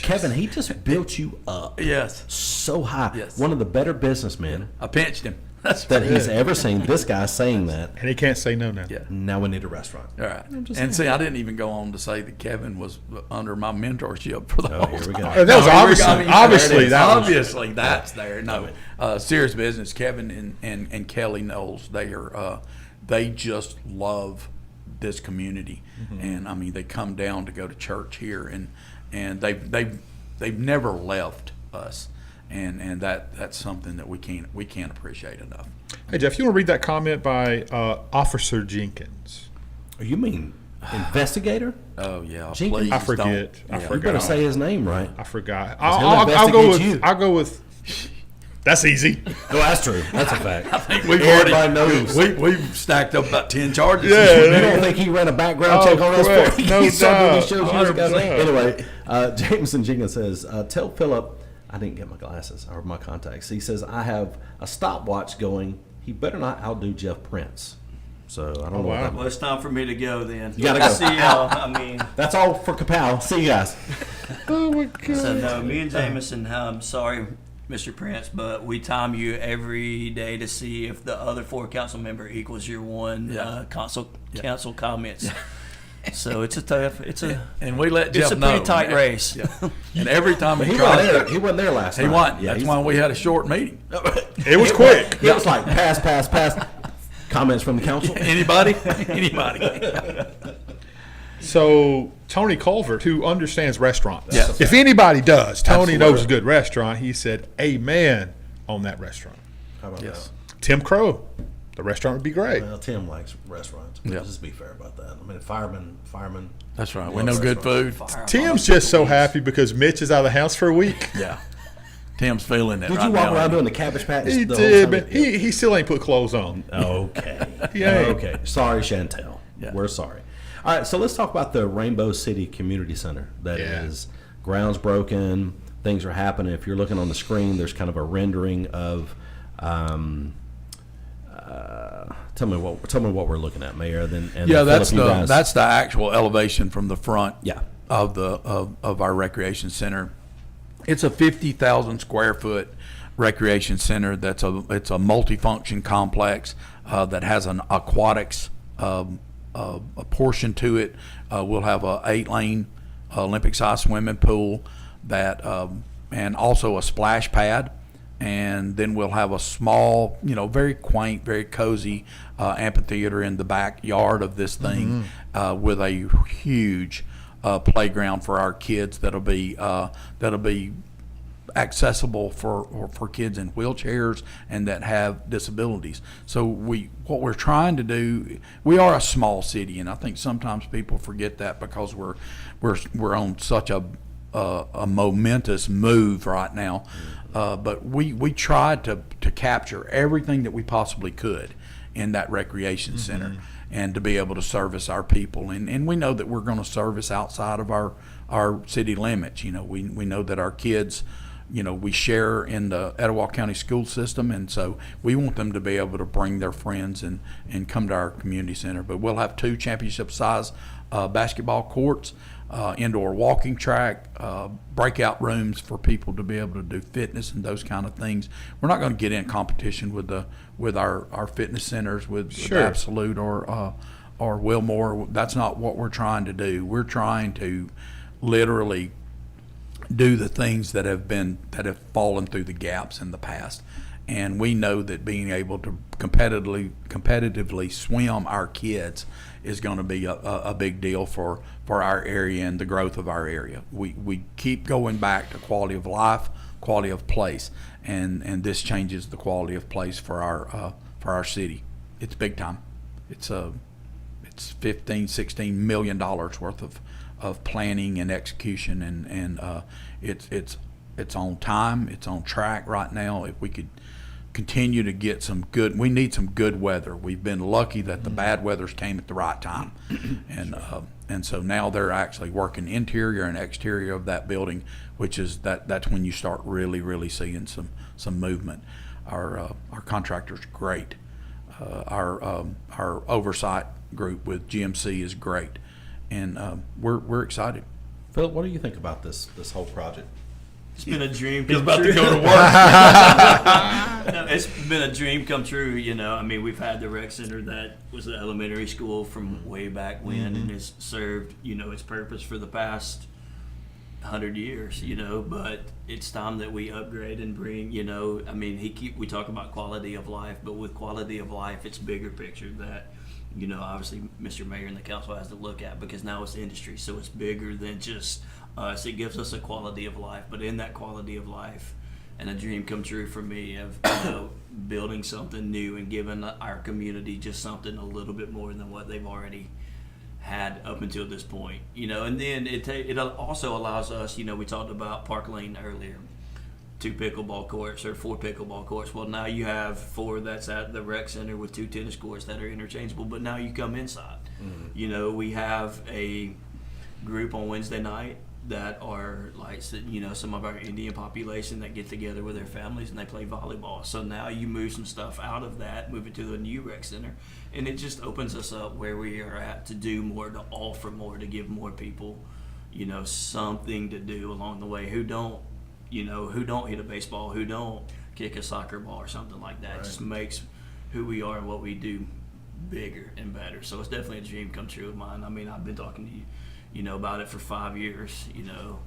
A: Kevin, he just built you up
C: Yes,
A: so high.
C: Yes.
A: One of the better businessmen
C: I pinched him. That's
A: that he's ever seen. This guy saying that.
B: And he can't say no now.
C: Yeah.
A: Now we need a restaurant.
C: All right. And see, I didn't even go on to say that Kevin was under my mentorship for the whole
A: here we go.
C: time.
B: That was obviously
C: Obviously, that's there. No, serious business. Kevin and Kelly Knowles, they just love this community, and I mean, they come down to go to church here, and they've never left us. And that's something that we can't appreciate enough.
B: Hey, Jeff, you want to read that comment by Officer Jenkins?
A: You mean investigator?
C: Oh yeah,
A: Jenkins?
C: please
B: I forget.
C: don't.
B: I
C: Yeah.
A: You better say his name right.
B: I forgot.
A: he'll
B: I'll go
A: investigate
B: with.
A: you.
B: I'll go with That's easy.
A: No, that's true. That's a fact.
C: I think we've
A: Everybody knows.
C: we've stacked up about 10 charges.
B: Yeah.
A: You don't think he ran a background check on us
B: correct.
A: before
B: No
A: he started
B: doubt.
A: these shows years ago?
B: 100%.
A: Anyway, Jameson Jenkins says, tell Phillip, I didn't get my glasses or my contacts. He says, I have a stopwatch going. He better not outdo Jeff Prince. So I don't know what
B: wow.
A: that
D: Well,
A: means.
D: it's time for me to go then.
A: You gotta go.
D: See y'all. I mean,
A: That's all for Kapow. See you guys.
B: Oh my God.
D: so no, me and Jameson, I'm sorry, Mr. Prince, but we time you every day to see if the other 4 council member equals your one council comments. So it's a
C: And we let
D: it's
C: Jeff
D: a
C: know.
D: pretty tight race.
C: And every time
A: He
C: he
A: wasn't
C: tried,
A: there. He wasn't there last
C: he
A: night.
C: won.
A: Yeah,
C: That's
A: he's-
C: why we had a short meeting.
B: It was quick.
A: It was like pass. Comments from the council.
C: Anybody? Anybody?
B: So Tony Culver, who understands restaurants,
C: Yes.
B: if anybody does, Tony
A: Absolutely.
B: knows a good restaurant. He said, "Amen" on that restaurant.
A: How about
C: Yes.
B: Tim Crow, the restaurant would be great.
A: that? Well, Tim likes restaurants.
C: Yeah.
A: Let's just be fair about that. I mean, fireman.
C: That's right. We
A: Yeah,
C: know good food.
B: Tim's just so happy because Mitch is out of the house for a week.
C: Yeah. Tim's feeling it
A: Did
C: right
A: you walk
C: now.
A: around doing the Cabbage Patch?
B: He
A: the whole
B: did,
A: time?
B: but he still ain't put clothes on.
A: Okay.
B: Yeah.
A: Okay. Sorry, Chantel.
C: Yeah.
A: We're sorry. All right, so let's talk about the Rainbow City Community Center. That is
B: Yeah.
A: ground's broken. Things are happening. If you're looking on the screen, there's kind of a rendering of. Tell me what we're looking at, Mayor. And
C: Yeah,
A: Phillip,
C: that's
A: you guys-
C: that's the actual elevation from the front.
A: Yeah.
C: Of our recreation center. It's a 50,000 square foot recreation center. It's a multifunction complex that has an aquatics a portion to it. We'll have a 8-lane Olympic size swimming pool that and also a splash pad. And then we'll have a small, very quaint, very cozy amphitheater in the backyard of this thing with a huge playground for our kids that'll be accessible for kids in wheelchairs and that have disabilities. So what we're trying to do, we are a small city, and I think sometimes people forget that because we're on such a momentous move right now. But we tried to capture everything that we possibly could in that recreation center and to be able to service our people. And we know that we're going to service outside of our city limits. We know that our kids, we share in the Etowah County school system, and so we want them to be able to bring their friends and come to our community center. But we'll have 2 championship-size basketball courts, indoor walking track, breakout rooms for people to be able to do fitness and those kind of things. We're not going to get in competition with our fitness centers with
B: Sure.
C: Absolute or Wilmore. That's not what we're trying to do. We're trying to literally do the things that have fallen through the gaps in the past. And we know that being able to competitively swim our kids is going to be a big deal for our area and the growth of our area. We keep going back to quality of life, quality of place, and this changes the quality of place for our city. It's big time. It's $15-16 million worth of planning and execution, and it's on time. It's on track right now. If we could continue to get we need some good weather. We've been lucky that the bad weathers came at the right time, and so now they're actually working interior and exterior of that building, which is that's when you start really seeing some movement. Our contractor's great. Our oversight group with GMC is great, and we're excited.
A: Phillip, what do you think about this whole project?
D: It's been a dream
C: He's
D: come
C: about
D: true.
C: to go to work.
D: No, it's been a dream come true. We've had the rec center that was the elementary school from way back when, and it's served, its purpose for the past 100 years. But it's time that we upgrade and bring. We talk about quality of life, but with quality of life, it's bigger picture that. Obviously, Mr. Mayor and the council has to look at, because now it's industry, so it's bigger than just us. It gives us a quality of life, but in that quality of life, and a dream come true for me of building something new and giving our community just something a little bit more than what they've already had up until this point. And then it also allows us. We talked about Park Lane earlier. 2 pickleball courts or 4 pickleball courts. Well, now you have 4 that's at the rec center with 2 tennis courts that are interchangeable. But now you come inside. You know, we have a group on Wednesday night that are like, you know, some of our Indian population that get together with their families and they play volleyball. So now you move some stuff out of that, move it to the new rec center, and it just opens us up where we are at to do more, to offer more, to give more people, you know, something to do along the way who don't hit a baseball, who don't kick a soccer ball or something like that. Right. It just makes who we are and what we do bigger and better. So it's definitely a dream come true of mine. I mean, I've been talking to you, you know, about it for 5 years, you know.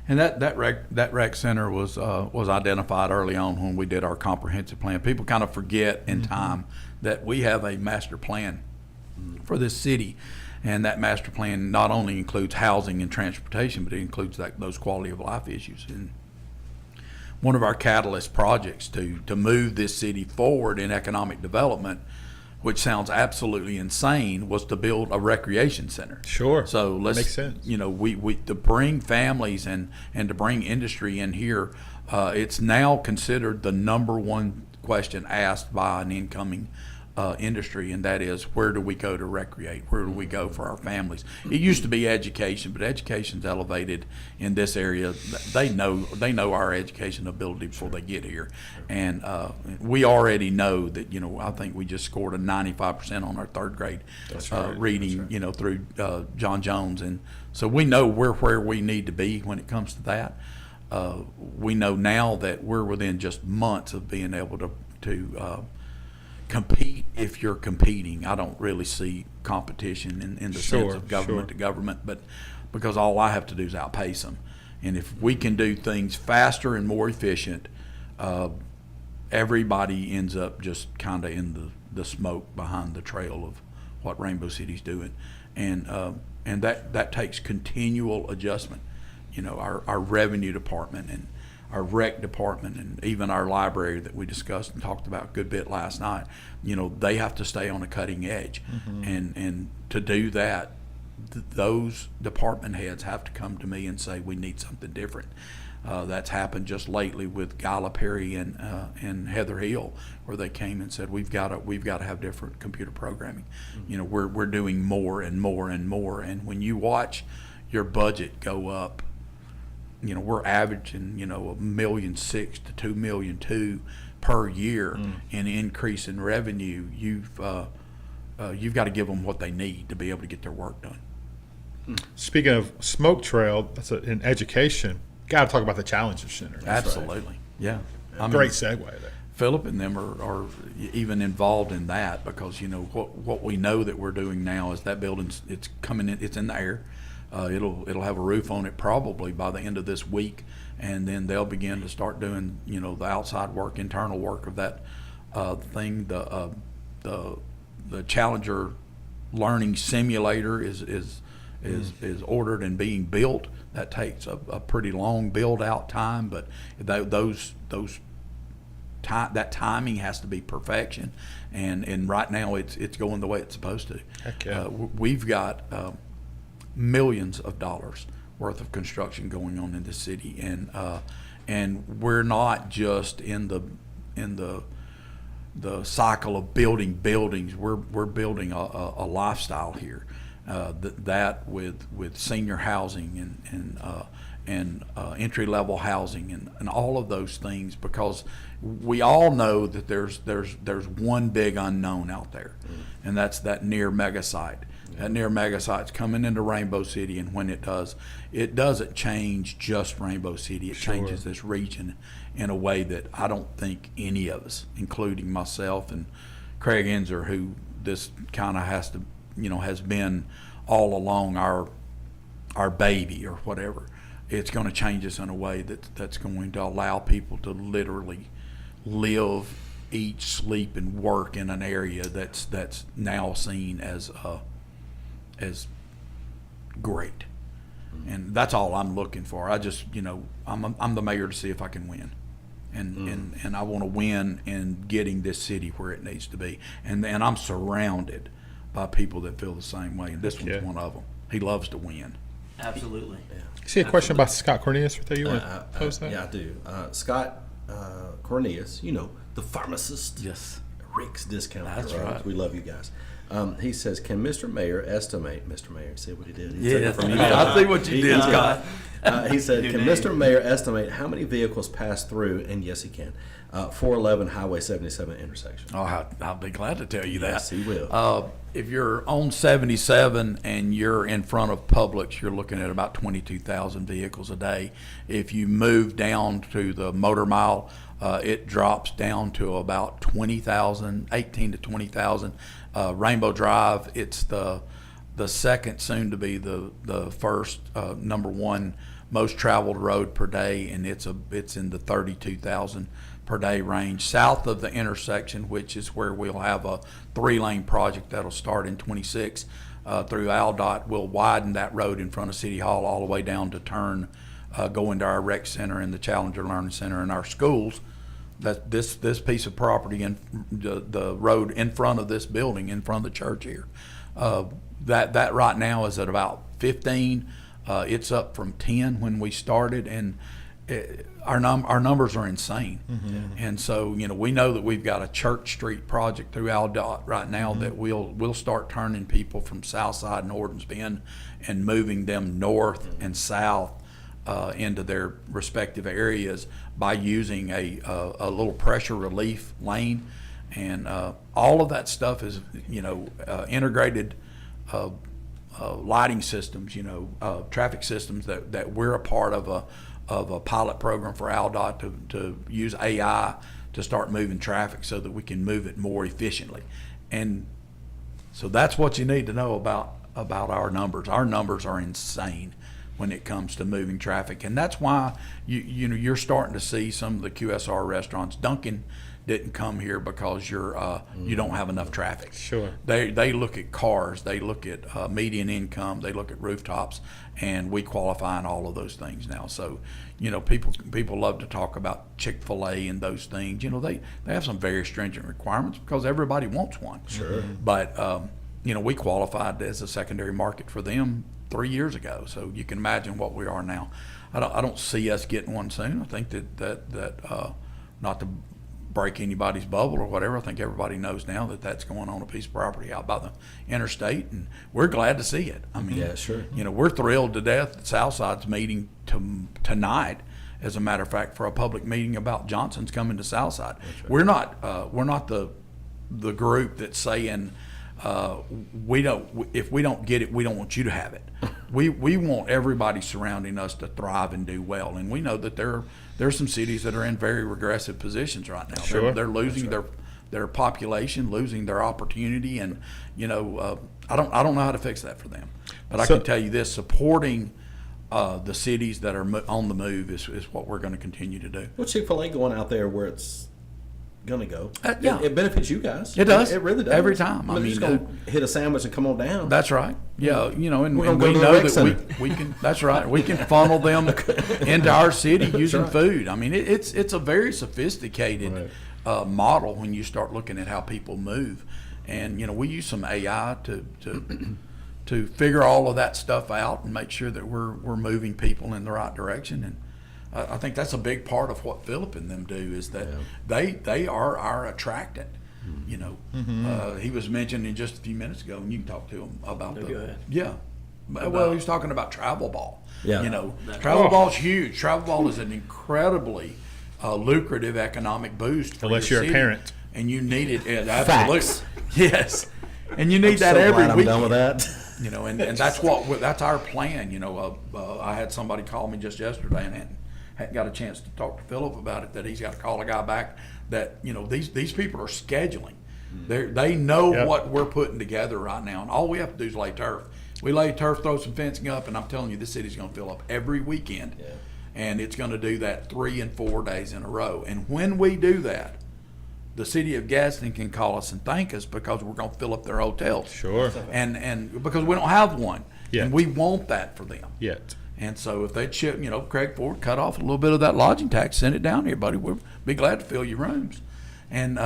C: And that rec center was identified early on when we did our comprehensive plan. People kind of forget in time that we have a master plan for this city, and that master plan not only includes housing and transportation, but it includes those quality of life issues. And one of our catalyst projects to move this city forward in economic development, which sounds absolutely insane, was to build a recreation center.
B: Sure.
C: So
B: makes sense.
C: You know, we to bring families and to bring industry in here. It's now considered the number one question asked by an incoming industry, and that is, where do we go to recreate? Where do we go for our families? It used to be education, but education's elevated in this area. They know our education ability before they get here, and we already know that, you know, I think we just scored a 95% on our third grade reading, you know, through John Jones, and so we know we're where we need to be when it comes to that. We know now that we're within just months of being able to compete if you're competing. I don't really see competition in the sense of government to government, but because all I have to do is outpace them. And if we can do things faster and more efficient, everybody ends up just kind of in the smoke behind the trail of what Rainbow City's doing. And that takes continual adjustment. You know, our revenue department and our rec department and even our library that we discussed and talked about a good bit last night, you know, they have to stay on the cutting edge. And to do that, those department heads have to come to me and say, we need something different. That's happened just lately with Gala Perry and Heather Hill, where they came and said, we've got to have different computer programming. You know, we're doing more and more and more. And when you watch your budget go up, you know, we're averaging, you know, $1.6 million to $2.2 million per year in increase in revenue. You've got to give them what they need to be able to get their work done.
B: Speaking of smoke trail, that's in education. Got to talk about the Challenger Center.
C: Absolutely, yeah.
B: Great segue there.
C: Phillip and them are even involved in that, because, you know, what we know that we're doing now is that building's it's coming in, it's in the air. It'll have a roof on it probably by the end of this week, and then they'll begin to start doing, you know, the outside work, internal work of that thing. The Challenger Learning Simulator is ordered and being built. That takes a pretty long build out time, but that timing has to be perfection, and right now it's going the way it's supposed to.
B: Heck yeah.
C: We've got millions of dollars worth of construction going on in the city, and we're not just in the cycle of building buildings. We're building a lifestyle here, that with senior housing and entry level housing and all of those things, because we all know that there's one big unknown out there, and that's that near mega site. That near mega site's coming into Rainbow City, and when it does, it doesn't change just Rainbow City. It changes this region in a way that I don't think any of us, including myself and Craig Enzer, who this kind of has been all along our baby or whatever. It's going to change us in a way that's going to allow people to literally live, eat, sleep, and work in an area that's now seen as great. And that's all I'm looking for. I just, you know, I'm the mayor to see if I can win, and I want to win in getting this city where it needs to be. And I'm surrounded by people that feel the same way, and this one's one of them. He loves to win.
D: Absolutely.
B: See a question about Scott Cornelius right there? You want to pose that?
A: Yeah, I do. Scott Cornelius, the pharmacist.
C: Yes.
A: Rick's Discount
C: That's
A: Drugs.
C: right.
A: We love you guys. He says, can Mr. Mayor estimate, Mr. Mayor, see what he did? He
C: Yeah,
A: took it from you
C: I
A: guys.
C: see what you did, Scott.
A: He said,
D: New
A: can
D: name.
A: Mr. Mayor estimate how many vehicles pass through, and yes, he can, 411 Highway 77 intersection?
C: Oh, I'll be glad to tell you that.
A: Yes, he will.
C: If you're on 77 and you're in front of Publix, you're looking at about 22,000 vehicles a day. If you move down to the motor mile, it drops down to about 20,000, 18 to 20,000. Rainbow Drive, it's the second, soon to be the first, number one most traveled road per day, and it's in the 32,000 per day range. South of the intersection, which is where we'll have a 3-lane project that'll start in 26 through AlDOT, we'll widen that road in front of City Hall all the way down to turn, go into our rec center and the Challenger Learning Center and our schools. That this piece of property and the road in front of this building, in front of the church here, that right now is at about 15. It's up from 10 when we started, and our numbers are insane. Mm-hmm. And so we know that we've got a Church Street project through AlDOT right now, mm-hmm. that we'll start turning people from Southside and Ordens Bend and moving them north, mm-hmm. and south into their respective areas by using a little pressure relief lane, and all of that stuff is integrated lighting systems, traffic systems that we're a part of a pilot program for AlDOT to use AI to start moving traffic so that we can move it more efficiently. And so that's what you need to know about our numbers. Our numbers are insane when it comes to moving traffic, and that's why you're starting to see some of the QSR restaurants. Dunkin' didn't come here because you don't have enough traffic.
B: Sure.
C: They look at cars, they look at median income, they look at rooftops, and we qualify in all of those things now. So people love to talk about Chick-fil-A and those things. They have some very stringent requirements because everybody wants one.
A: Sure.
C: But we qualified as a secondary market for them 3 years ago, so you can imagine what we are now. I don't see us getting one soon. I think that not to break anybody's bubble or whatever, I think everybody knows now that that's going on a piece of property out by the interstate, and we're glad to see it. I mean,
A: yeah, sure.
C: We're thrilled to death that Southside's meeting tonight, as a matter of fact, for a public meeting about Johnson's coming to Southside. Right. We're not the group that's saying, if we don't get it, we don't want you to have it. We want everybody surrounding us to thrive and do well, and we know that there's some cities that are in very regressive positions right now.
B: Sure.
C: They're losing their population, losing their opportunity, and I don't know how to fix that for them. But I can tell you this: supporting the cities that are on the move is what we're going to continue to do.
A: Well, Chick-fil-A going out there where it's going to go.
C: Yeah.
A: It benefits you guys.
C: It does.
A: It really does.
C: Every time.
A: I mean, just going to hit a sandwich and come on down.
C: That's right. Yeah, and
A: We're gonna
C: we
A: go to the
C: know
A: rec
C: that
A: center.
C: we can. That's right. We can funnel them into our city using
A: right.
C: food. I mean, it's a very sophisticated model when you start looking at how people move, and we use some AI to figure all of that stuff out and make sure that we're moving people in the right direction. And I think that's a big part of what Phillip and them do is that they are our attractant.
B: Mm-hmm.
C: He was mentioning just a few minutes ago, and you can talk to him about
D: Go ahead.
C: yeah. Well, he was talking about travel ball.
A: Yeah.
C: Travel ball's huge. Travel ball is an incredibly lucrative economic boost for
B: Unless
C: your
B: you're a
C: city.
B: parent.
C: And you need it. Absolutely.
A: Facts.
C: Yes. And you need that
A: so
C: every
A: glad I'm
C: week.
A: done with that.
C: And that's our plan. I had somebody call me just yesterday and hadn't got a chance to talk to Phillip about it, that he's got to call a guy back that, these people are scheduling. They know what we're putting together right now, and all we have to do is lay turf. We lay turf, throw some fencing up, and I'm telling you, this city's going to fill up every weekend. Yeah. And it's going to do that 3 and 4 days in a row. And when we do that, the city of Gadsden can call us and thank us because we're going to fill up their hotels.
B: Sure.
C: And because we don't have one.
B: Yet.
C: And we want that for them.
B: Yet.
C: And so if they'd ship, Craig Ford, cut off a little bit of that lodging tax, send it down here, buddy. We'll be glad to fill your rooms. And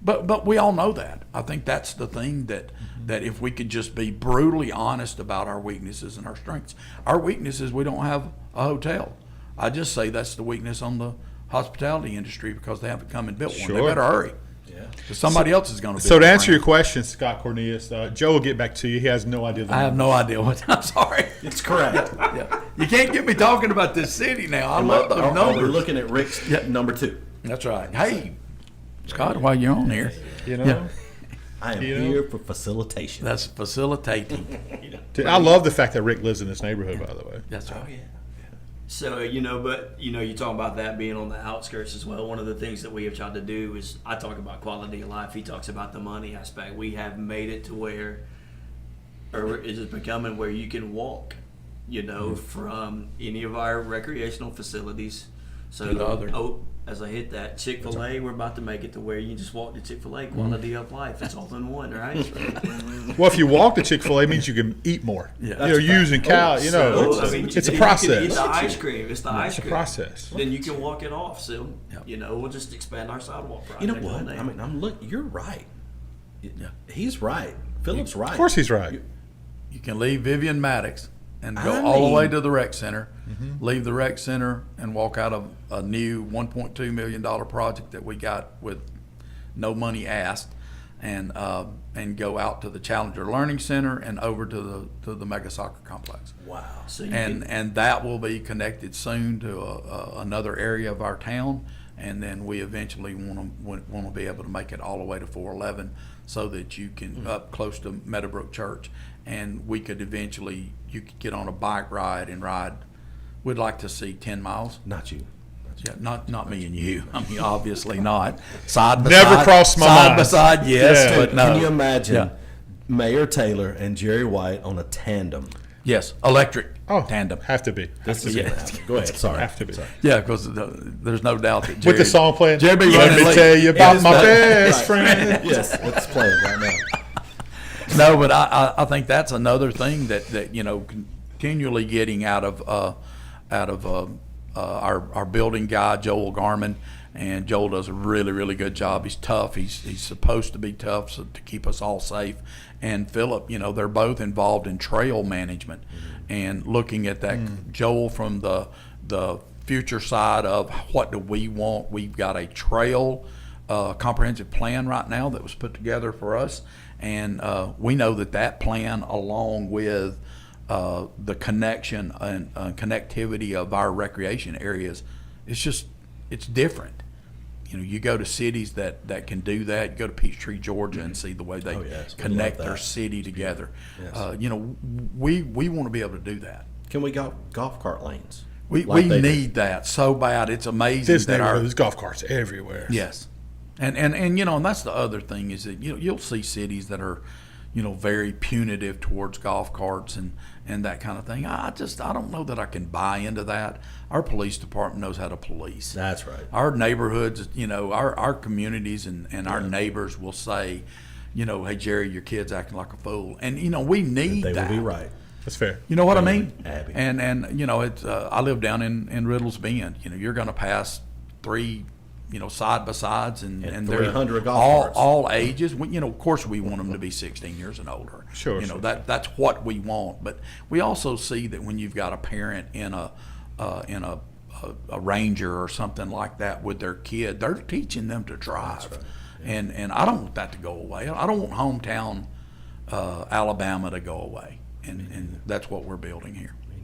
C: But we all know that. I think that's the thing that if we could just be brutally honest about our weaknesses and our strengths. Our weakness is we don't have a hotel. I just say that's the weakness on the hospitality industry because they haven't come and built one.
B: Sure.
C: They better hurry. Yeah. Because somebody else is going to build
B: So to
C: it
B: answer your
C: around.
B: question, Scott Cornelius, Joe will get back to you. He has no idea.
C: I have no idea what. I'm sorry.
A: It's correct.
C: Yeah. You can't get me talking about this city now. I love those
A: We're
C: numbers.
A: looking at Rick's number 2.
C: That's right. Hey, Scott, while you're on here,
B: You know,
C: Yeah.
A: I am
B: You know?
A: here for facilitation.
C: that's facilitating.
B: Dude, I love the fact that Rick lives in this neighborhood. By the way,
C: That's right.
D: So, you're talking about that being on the outskirts as well. One of the things that we have tried to do is I talk about quality of life. He talks about the money aspect. We have made it to where, or is it becoming where you can walk, from any of our recreational facilities. So,
C: To the other.
D: as I hit that, Chick-fil-A, we're about to make it to where you can just walk to Chick-fil-A, quality of life. It's all in one, right?
B: well, if you walk to Chick-fil-A, it means you can eat more.
C: Yeah.
B: using cal.
D: So,
B: It's a
D: you
B: process.
D: can get the ice cream. It's the ice
B: a
D: cream.
B: process.
D: Then you can walk it off. So,
C: Yep.
D: we'll just expand our sidewalk project.
A: You know what?
D: on there.
A: I mean, you're right.
C: Yeah.
A: He's right. Philip's right.
B: Of course, he's right.
C: You can leave Vivian Maddox and go
A: I
C: all the way
A: mean-
C: to the rec center, leave the rec center, and walk out of a new $1.2 million project that we got with no money asked, and go out to the Challenger Learning Center and over to the Mega Soccer Complex.
A: Wow.
D: So you
C: And that will be connected soon to another area of our town, and then we eventually want to be able to make it all the way to 411 so that you can up close to Meadowbrook Church, and we could eventually you could get on a bike ride and ride. We'd like to see 10 miles.
A: Not you.
C: Yeah, not me and you. I mean, obviously not. Side by
B: Never
C: side,
B: crossed my
C: side
B: mind.
C: by side, yes,
B: Yeah.
C: but no.
A: Can you imagine
C: Yeah.
A: Mayor Taylor and Jerry White on a tandem?
C: Yes, electric
B: Oh,
C: tandem.
B: have to be.
A: This is gonna happen. Go ahead. Sorry.
B: Have to be.
A: Sorry.
C: Yeah, because there's no doubt that Jerry,
B: With the song playing.
C: Jerry be
B: Let
C: running
B: me
C: late.
B: tell you about
C: Yes,
B: my
C: no.
B: best
A: Right.
B: friend.
A: Yes, it's playing right now.
C: No, but I think that's another thing that continually getting out of our building guy Joel Garman, and Joel does a really, really good job. He's tough. He's supposed to be tough to keep us all safe. And Phillip, they're both involved in trail management and looking at that. Joel from the future side of what do we want. We've got a trail comprehensive plan right now that was put together for us, and we know that plan, along with the connection and connectivity of our recreation areas, it's different. You go to cities that can do that. You go to Peachtree, Georgia, and see the way they
A: yes, we
C: connect
A: love
C: their
A: that.
C: city together.
A: Yes.
C: We want to be able to do that.
A: Can we go golf cart lanes?
C: We
A: Like they do.
C: need that so bad. It's amazing
B: This
C: that
B: neighborhood, there's golf carts everywhere.
C: yes, and that's the other thing is that you'll see cities that are very punitive towards golf carts and that kind of thing. I don't know that I can buy into that. Our police department knows how to police.
A: That's right.
C: Our neighborhoods, our communities and our neighbors will say, hey Jerry, your kid's acting like a fool, and we need
A: They
C: that.
A: will be right.
B: That's fair.
C: You know what I mean?
A: Abby.
C: And it's I live down in Riddle's Bend. You're going to pass 3 side by sides and they're
A: 300 golf carts.
C: all ages. Of course we want them to be 16 years and older.
B: Sure,
C: You know
B: sure.
C: that's what we want. But we also see that when you've got a parent in a Ranger or something like that with their kid, they're teaching them to drive.
A: right.
C: And I don't want that to go away. I don't want hometown Alabama to go away. And that's what we're building here.
A: Me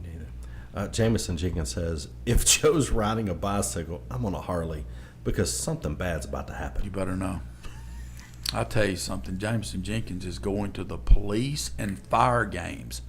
A: neither. Jameson Jenkins says, if Joe's riding a bicycle, I'm on a Harley because something bad's about to happen.
C: You better know. I'll tell you something. Jameson Jenkins is going to the police and fire games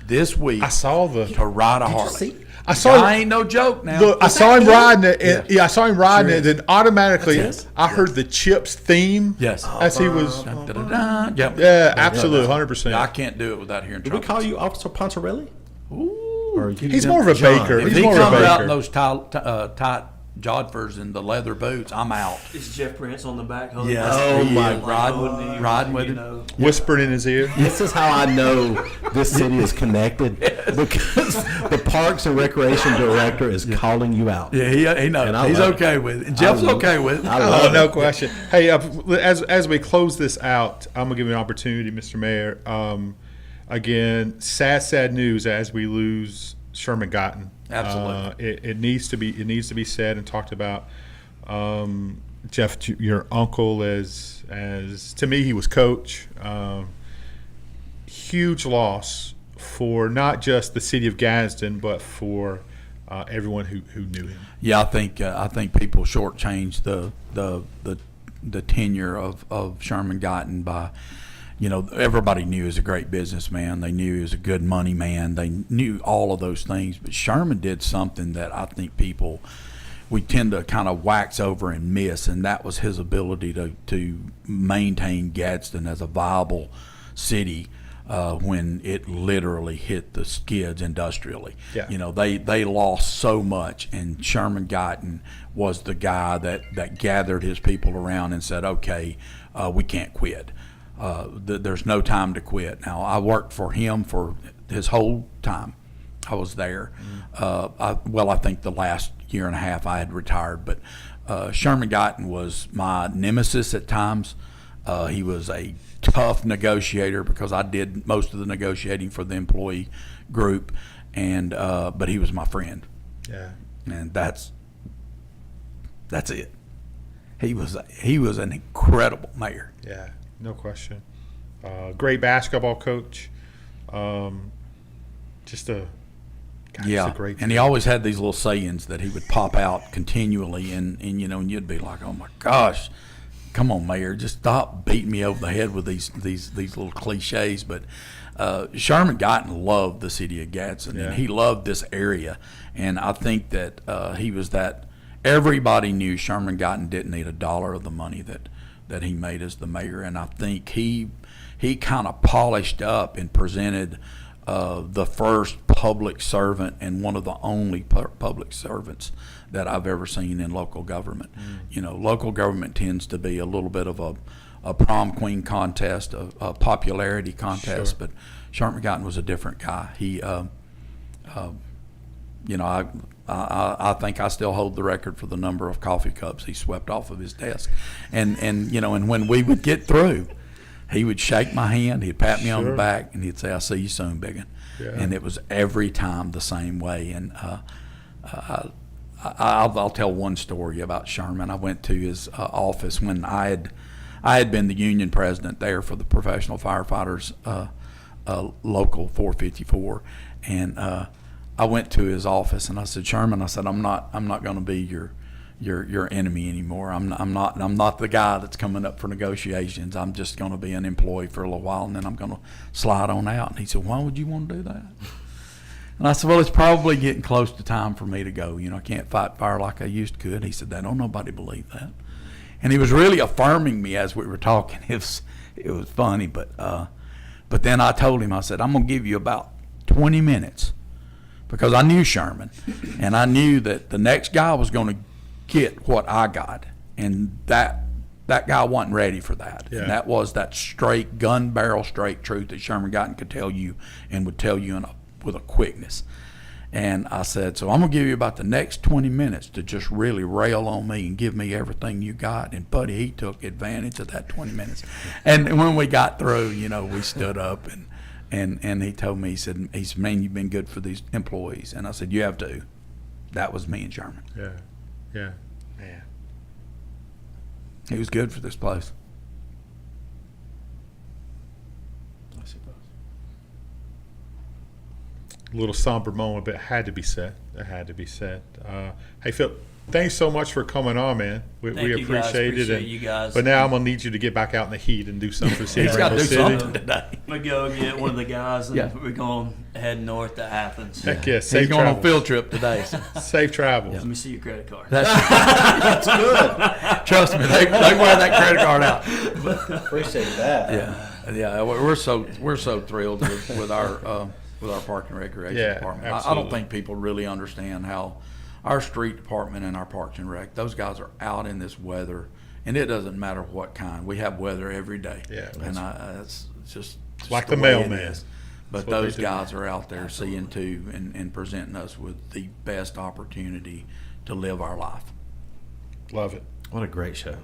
C: this week
B: I saw the.
C: to ride a
A: Did you
C: Harley.
A: see?
B: I saw.
C: I ain't no joke now.
B: Look, I saw him riding it. And, yeah, I saw him riding
C: Sure
B: it. Then automatically,
A: That's it.
B: I heard the Chips theme.
C: Yes.
B: As he was.
C: Da-da-da. Yep.
B: Yeah, absolutely,
C: Yeah, I
B: 100%.
C: can't do it without hearing
A: Did we
C: trumpets.
A: call you Officer Pontarelli?
C: Ooh.
A: Or
B: He's more of a
A: John?
B: baker.
C: If
B: He's
C: he
B: more of a
C: comes out
B: baker.
C: in those tight jodhpurs and the leather boots, I'm out.
D: Is Jeff Prince on the back holding?
C: Yes,
A: Oh,
C: he
A: my
C: is.
D: God.
C: Riding with
D: You
C: him.
D: know.
B: Whispered in his ear.
A: This is how I know this city is connected because the Parks and Recreation Director is calling you out.
C: Yeah, he knows.
A: And I
C: He's
A: love
C: okay with it. And Jeff's okay with it.
A: I love
B: Oh, no
A: it.
B: question. Hey, as we close this out, I'm gonna give you an opportunity, Mr. Mayor. Again, sad news as we lose Sherman Gotton.
C: Absolutely.
B: It needs to be said and talked about. Jeff, your uncle, as to me, he was coach. Huge loss for not just the city of Gadsden, but for everyone who knew him.
C: Yeah, I think people shortchanged the tenure of Sherman Gotton by, everybody knew he was a great businessman. They knew he was a good money man. They knew all of those things. But Sherman did something that I think we tend to kind of wax over and miss, and that was his ability to maintain Gadsden as a viable city when it literally hit the skids industrially.
B: Yeah.
C: They lost so much, and Sherman Gotton was the guy that gathered his people around and said, okay, we can't quit. There's no time to quit. Now, I worked for him for his whole time I was there. I think the last year and a half I had retired, but Sherman Gotton was my nemesis at times. He was a tough negotiator because I did most of the negotiating for the employee group, and but he was my friend.
B: Yeah.
C: And that's it. He was an incredible mayor.
B: Yeah, no question. Great basketball coach. Just a great.
C: And he always had these little sayings that he would pop out continually, and you'd be like, oh my gosh, come on, Mayor, just stop beating me over the head with these little cliches. But Sherman Gotton loved the city of Gadsden, and he loved this area, and I think that he was that. Everybody knew Sherman Gotton didn't need a dollar of the money that he made as the mayor, and I think he kind of polished up and presented the first public servant and one of the only public servants that I've ever seen in local government. Local government tends to be a little bit of a prom queen contest, a popularity contest,
B: Sure.
C: but Sherman Gotton was a different guy. He, I think I still hold the record for the number of coffee cups he swept off of his desk, and when we would get through, he would shake my hand, he'd pat me on the back, and he'd say, "I'll see you soon, biggin."
B: Yeah.
C: And it was every time the same way. And I'll tell one story about Sherman. I went to his office when I had been the union president there for the professional firefighters, local 454, and I went to his office and I said, "Sherman," I said, I'm not going to be your enemy anymore. I'm not the guy that's coming up for negotiations. I'm just going to be an employee for a little while, and then I'm going to slide on out." And he said, "Why would you want to do that?" And I said, "Well, it's probably getting close to time for me to go. I can't fight fire like I used to." He said, "Don't nobody believe that." And he was really affirming me as we were talking. It was funny, but then I told him, I said, "I'm going to give you about 20 minutes." Because I knew Sherman, and I knew that the next guy was going to get what I got, and that guy wasn't ready for that.
B: Yeah.
C: And that was that straight, gun barrel straight truth that Sherman Gotton could tell you, and would tell you with a quickness. And I said, "So I'm going to give you about the next 20 minutes to just really rail on me and give me everything you got." And buddy, he took advantage of that 20 minutes. And when we got through, we stood up and he told me, he said, "Man, you've been good for these employees." And I said, "You have too." That was me and Sherman.
B: Yeah, man.
C: He was good for this place.
A: I suppose.
B: A little somber moment, but it had to be said. It had to be said. Hey, Phil, thanks so much for coming on, man. We
D: Thank you, guys.
B: appreciate it.
D: Appreciate you guys.
B: But now I'm gonna need you to get back out in the heat and do something for City
C: He's got to do
B: City.
C: something today.
D: I'm gonna go get one of the guys, and
C: Yeah.
D: we're going to head north to Athens.
B: Heck yeah,
C: He's
B: safe
C: going on a
B: travels.
C: field trip today. So
B: Safe travels.
D: Let me see your credit card.
A: That's good.
C: trust me, they wear that credit card out.
A: Appreciate that.
C: Yeah. We're so thrilled with our park and recreation
B: Yeah,
C: department. I
B: absolutely.
C: don't think people really understand how our street department and our parks and rec, those guys are out in this weather, and it doesn't matter what kind. We have weather every day.
B: Yeah,
C: and it's just
B: like
C: the
B: the
C: way it
B: mailman.
C: is. But
B: what they
C: those
B: do.
C: guys are out there seeing to and presenting us with the best opportunity to live our life.
B: Love it.
A: What a great show.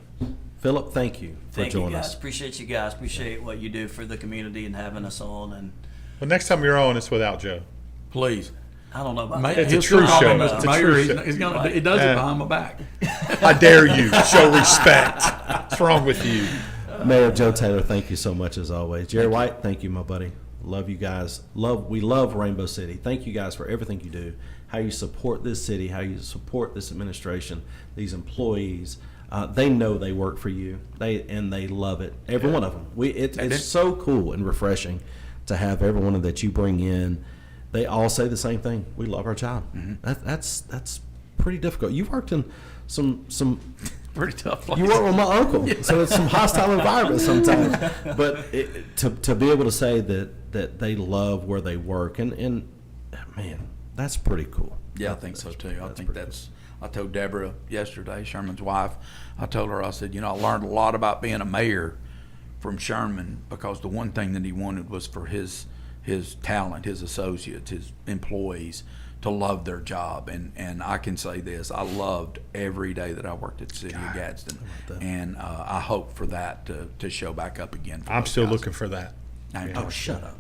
A: Phillip, thank you for
D: Thank you
A: joining
D: guys.
A: us.
D: Appreciate you guys. Appreciate what you do for the community and having us on. And
B: Well, next time you're on, it's without Joe.
C: Please.
D: I don't know about
C: Mayor,
D: that.
B: It's a
C: he'll
B: true
C: still call
B: show.
C: me
B: It's
C: Mr.
B: a
C: Mayor.
B: true
C: He's,
B: show.
C: he's gonna. He does it behind my back.
B: I dare you. Show respect. What's wrong with you?
A: Mayor Joe Taylor, thank you so much as always. Jerry White, thank you, my buddy. Love you guys. We love Rainbow City. Thank you guys for everything you do, how you support this city, how you support this administration, these employees. They know they work for you. They love it. Every one of them. It's so cool and refreshing to have everyone that you bring in. They all say the same thing. We love our job. That's pretty difficult. You worked in some
C: Pretty tough.
A: you work with my uncle, so it's some hostile environment sometimes. But to be able to say that they love where they work, and man, that's pretty cool.
C: Yeah, I think so too. I think that's. I told Deborah yesterday, Sherman's wife. I told her, I said, I learned a lot about being a mayor from Sherman, because the one thing that he wanted was for his talent, his associates, his employees to love their job. And I can say this, I loved every day that I worked at the city of Gadsden. And I hope for that to show back up again. For
B: I'm
C: those
B: still
C: guys.
B: looking for that.
A: Oh, shut up.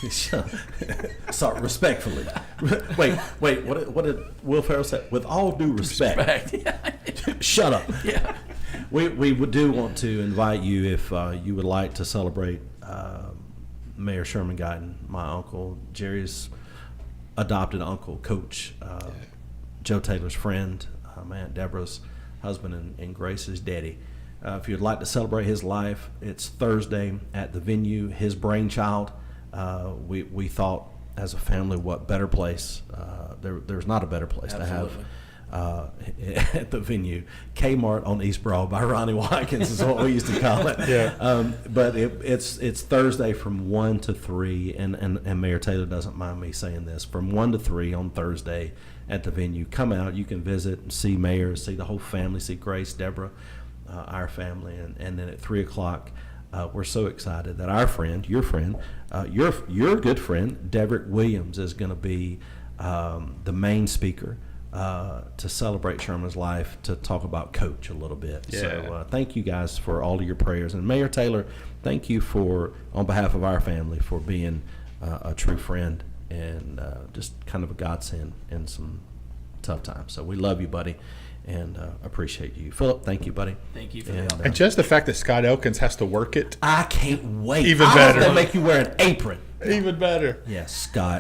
A: Shut up. Sorry, respectfully. Wait. What did Will Ferrell say? With all due respect. Shut up.
C: Yeah.
A: We do want to invite you, if you would like to celebrate Mayor Sherman Guyton, my uncle, Jerry's adopted uncle, Coach Joe Taylor's friend, my Aunt Deborah's husband, and Grace's daddy. If you'd like to celebrate his life, it's Thursday at the venue, his brainchild. We thought as a family, what better place? There's not a better place to have at the venue. Kmart on East Broad by Ronnie Watkins is what we used to call it.
B: Yeah.
A: But it's Thursday from 1 to 3, and Mayor Taylor doesn't mind me saying this, from 1 to 3 on Thursday at the venue. Come out, you can visit and see Mayor, see the whole family, see Grace, Deborah, our family, and then at 3 o'clock, we're so excited that our friend, your good friend, Dedrick Williams, is going to be the main speaker to celebrate Sherman's life, to talk about Coach a little bit.
B: Yeah.
A: So thank you guys for all of your prayers. And Mayor Taylor, thank you on behalf of our family, for being a true friend and just kind of a godsend in some tough times. So we love you, buddy, and appreciate you. Phillip, thank you, buddy.
D: Thank you for
A: And,
D: the
B: And just the fact that Scott Elkins has to work it,
A: I can't wait.
B: Even
A: I hope
B: better.
A: they make you wear an apron.
B: even better.
A: Yes, Scott.